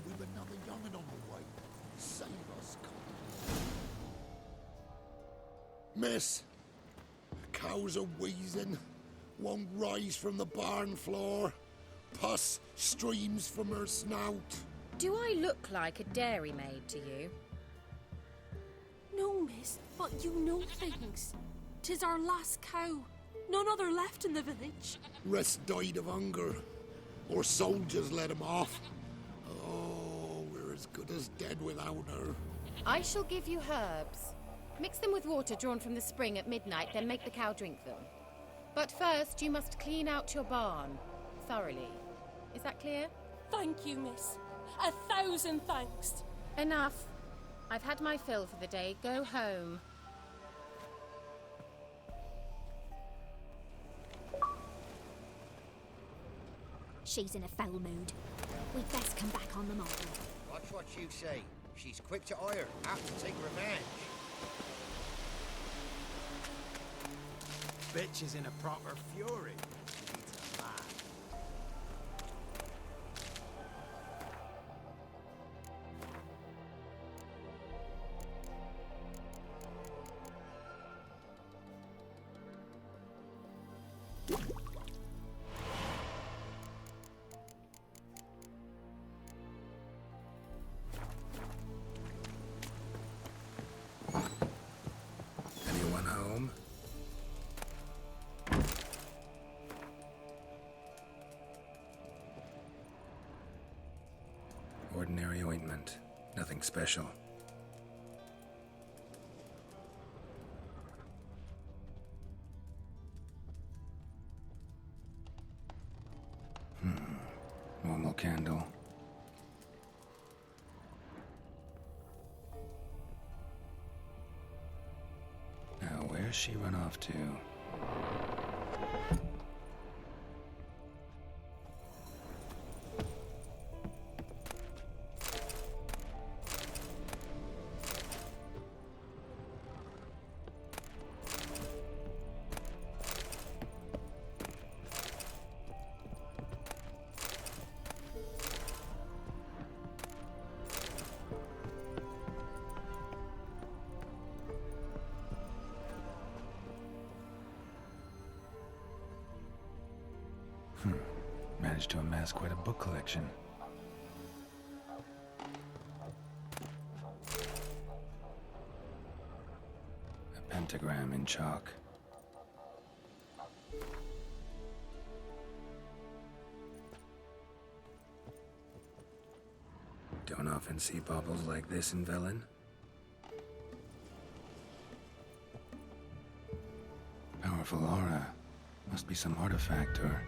Speaker 3: We've another young'un on the way. Save us,
Speaker 20: Miss, cows are wheezing, won't rise from the barn floor. Pus streams from her snout.
Speaker 10: Do I look like a dairymaid to you?
Speaker 19: No, miss, but you know things. 'Tis our last cow. None other left in the village.
Speaker 20: Rest died of hunger, or soldiers let him off. Oh, we're as good as dead without her.
Speaker 10: I shall give you herbs. Mix them with water drawn from the spring at midnight, then make the cow drink them. But first, you must clean out your barn thoroughly. Is that clear?
Speaker 19: Thank you, miss. 1,000 thanks.
Speaker 10: Enough. I've had my fill for the day. Go home.
Speaker 14: She's in a foul mood. We'd best come back on the morrow.
Speaker 21: Watch what you say. She's quick to ire, apt to take revenge.
Speaker 8: Bitch is in a proper fury. She needs a man.
Speaker 1: Ordinary ointment. Nothing special. Normal candle. Now, where's she run off to? Managed to amass quite a book collection. A pentagram in chalk. Don't often see baubles like this in Velen. Powerful aura. Must be some artifact or...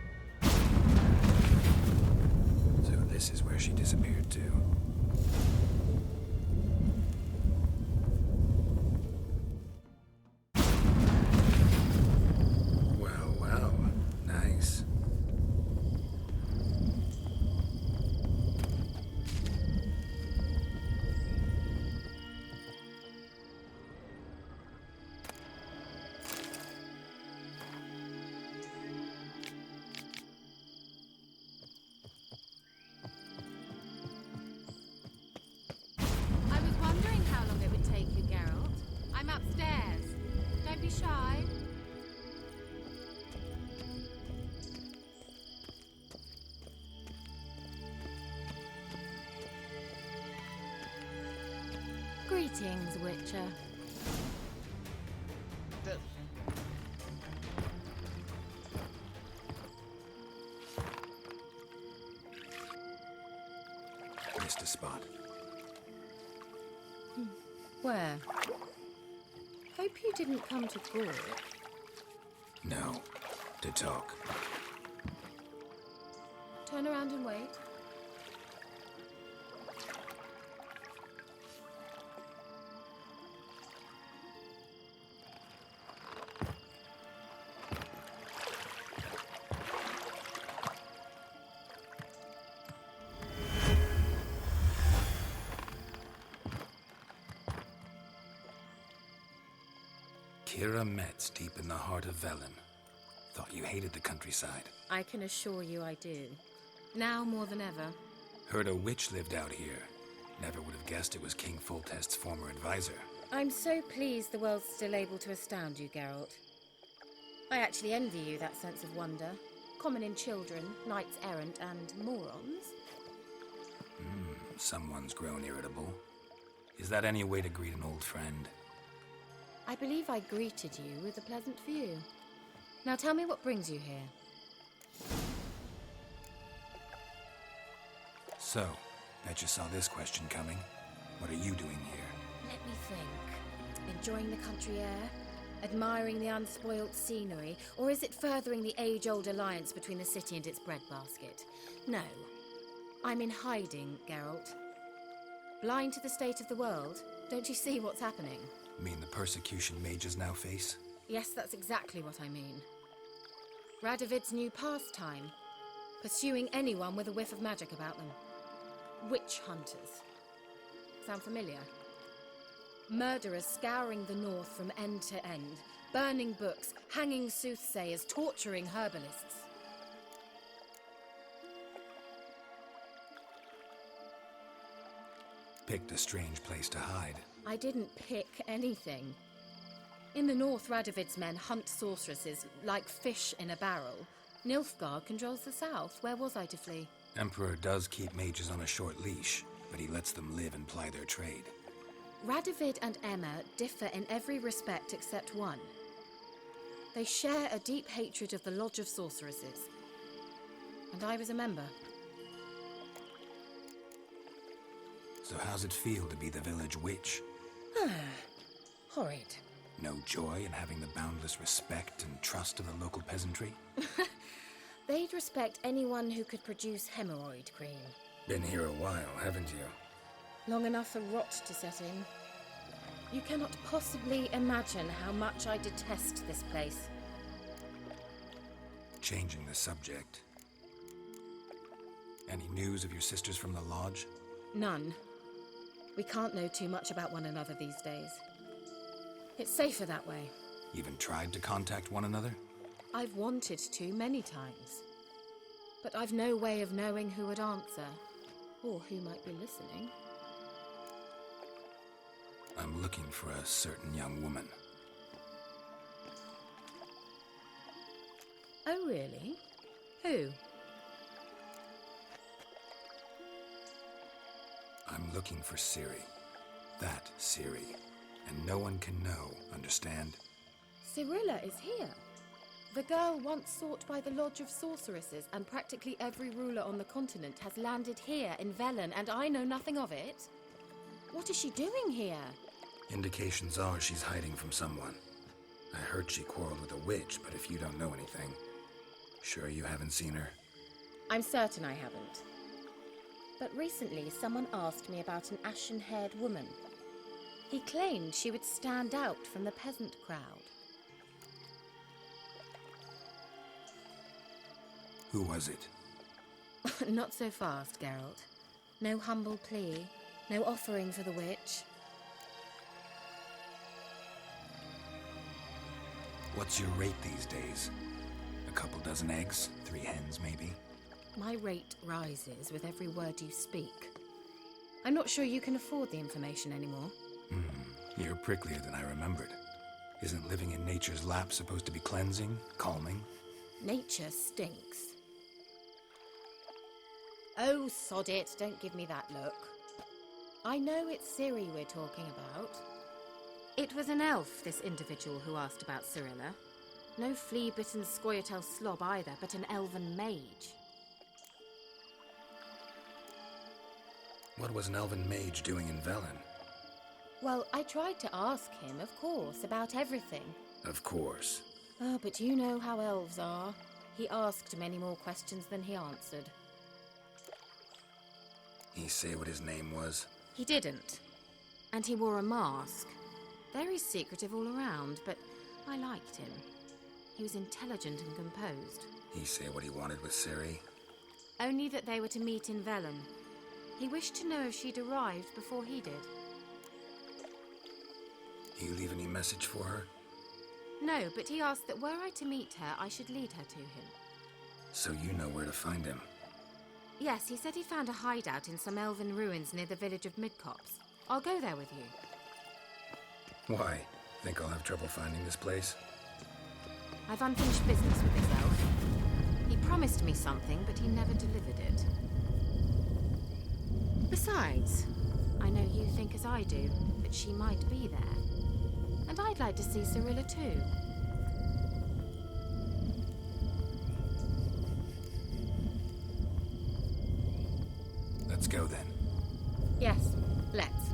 Speaker 1: So this is where she disappeared to. Well, well. Nice.
Speaker 19: I was wondering how long it would take you, Geralt. I'm upstairs. Don't be shy. Greetings, Witcher.
Speaker 1: Missed a spot.
Speaker 10: Where? Hope you didn't come to Gore.
Speaker 1: No. To talk.
Speaker 10: Turn around and wait.
Speaker 1: Kira Metz, deep in the heart of Velen. Thought you hated the countryside.
Speaker 10: I can assure you I do. Now more than ever.
Speaker 1: Heard a witch lived out here. Never would have guessed it was King Foltest's former advisor.
Speaker 10: I'm so pleased the world's still able to astound you, Geralt. I actually envy you that sense of wonder. Common in children, knights errant, and morons.
Speaker 1: Someone's grown irritable. Is that any way to greet an old friend?
Speaker 10: I believe I greeted you with a pleasant view. Now tell me what brings you here.
Speaker 1: So, bet you saw this question coming. What are you doing here?
Speaker 10: Let me think. Enjoying the country air? Admiring the unspoilt scenery? Or is it furthering the age-old alliance between the city and its breadbasket? No. I'm in hiding, Geralt. Blind to the state of the world? Don't you see what's happening?
Speaker 1: Mean the persecution mages now face?
Speaker 10: Yes, that's exactly what I mean. Radovid's new pastime. Pursuing anyone with a whiff of magic about them. Witch hunters. Sound familiar? Murderers scouring the north from end to end. Burning books, hanging soothsayers, torturing herbalists.
Speaker 1: Picked a strange place to hide.
Speaker 10: I didn't pick anything. In the north, Radovid's men hunt sorceresses like fish in a barrel. Nilfgaard controls the south. Where was I to flee?
Speaker 1: Emperor does keep mages on a short leash, but he lets them live and ply their trade.
Speaker 10: Radovid and Emma differ in every respect except one. They share a deep hatred of the Lodge of Sorceresses. And I was a member.
Speaker 1: So how's it feel to be the village witch?
Speaker 10: Horrid.
Speaker 1: No joy in having the boundless respect and trust of the local peasantry?
Speaker 10: They'd respect anyone who could produce hemorrhoid cream.
Speaker 1: Been here a while, haven't you?
Speaker 10: Long enough for rot to set in. You cannot possibly imagine how much I detest this place.
Speaker 1: Changing the subject. Any news of your sisters from the lodge?
Speaker 10: None. We can't know too much about one another these days. It's safer that way.
Speaker 1: Even tried to contact one another?
Speaker 10: I've wanted to many times. But I've no way of knowing who would answer, or who might be listening.
Speaker 1: I'm looking for a certain young woman.
Speaker 10: Oh, really? Who?
Speaker 1: I'm looking for Ciri. That Ciri. And no one can know, understand?
Speaker 10: Cirilla is here. The girl once sought by the Lodge of Sorceresses, and practically every ruler on the continent has landed here in Velen, and I know nothing of it. What is she doing here?
Speaker 1: Indications are she's hiding from someone. I heard she quarreled with a witch, but if you don't know anything, sure you haven't seen her?
Speaker 10: I'm certain I haven't. But recently someone asked me about an ashen-haired woman. He claimed she would stand out from the peasant crowd.
Speaker 1: Who was it?
Speaker 10: Not so fast, Geralt. No humble plea, no offering for the witch.
Speaker 1: What's your rate these days? A couple dozen eggs? 3 hens, maybe?
Speaker 10: My rate rises with every word you speak. I'm not sure you can afford the information anymore.
Speaker 1: You're pricklier than I remembered. Isn't living in nature's lap supposed to be cleansing, calming?
Speaker 10: Nature stinks. Oh, sod it, don't give me that look. I know it's Ciri we're talking about. It was an elf, this individual who asked about Cirilla. No flea-bitten Scoia'tael slob either, but an elven mage.
Speaker 1: What was an elven mage doing in Velen?
Speaker 10: Well, I tried to ask him, of course, about everything.
Speaker 1: Of course.
Speaker 10: Oh, but you know how elves are. He asked many more questions than he answered.
Speaker 1: He say what his name was?
Speaker 10: He didn't. And he wore a mask. Very secretive all around, but I liked him. He was intelligent and composed.
Speaker 1: He say what he wanted with Ciri?
Speaker 10: Only that they were to meet in Velen. He wished to know if she'd arrived before he did.
Speaker 1: You leave any message for her?
Speaker 10: No, but he asked that were I to meet her, I should lead her to him.
Speaker 1: So you know where to find him?
Speaker 10: Yes, he said he found a hideout in some elven ruins near the village of Midcopse. I'll go there with you.
Speaker 1: Why? Think I'll have trouble finding this place?
Speaker 10: I've unfinished business with this elf. He promised me something, but he never delivered it. Besides, I know you think as I do, that she might be there. And I'd like to see Cirilla too.
Speaker 1: Let's go then.
Speaker 10: Yes, let's.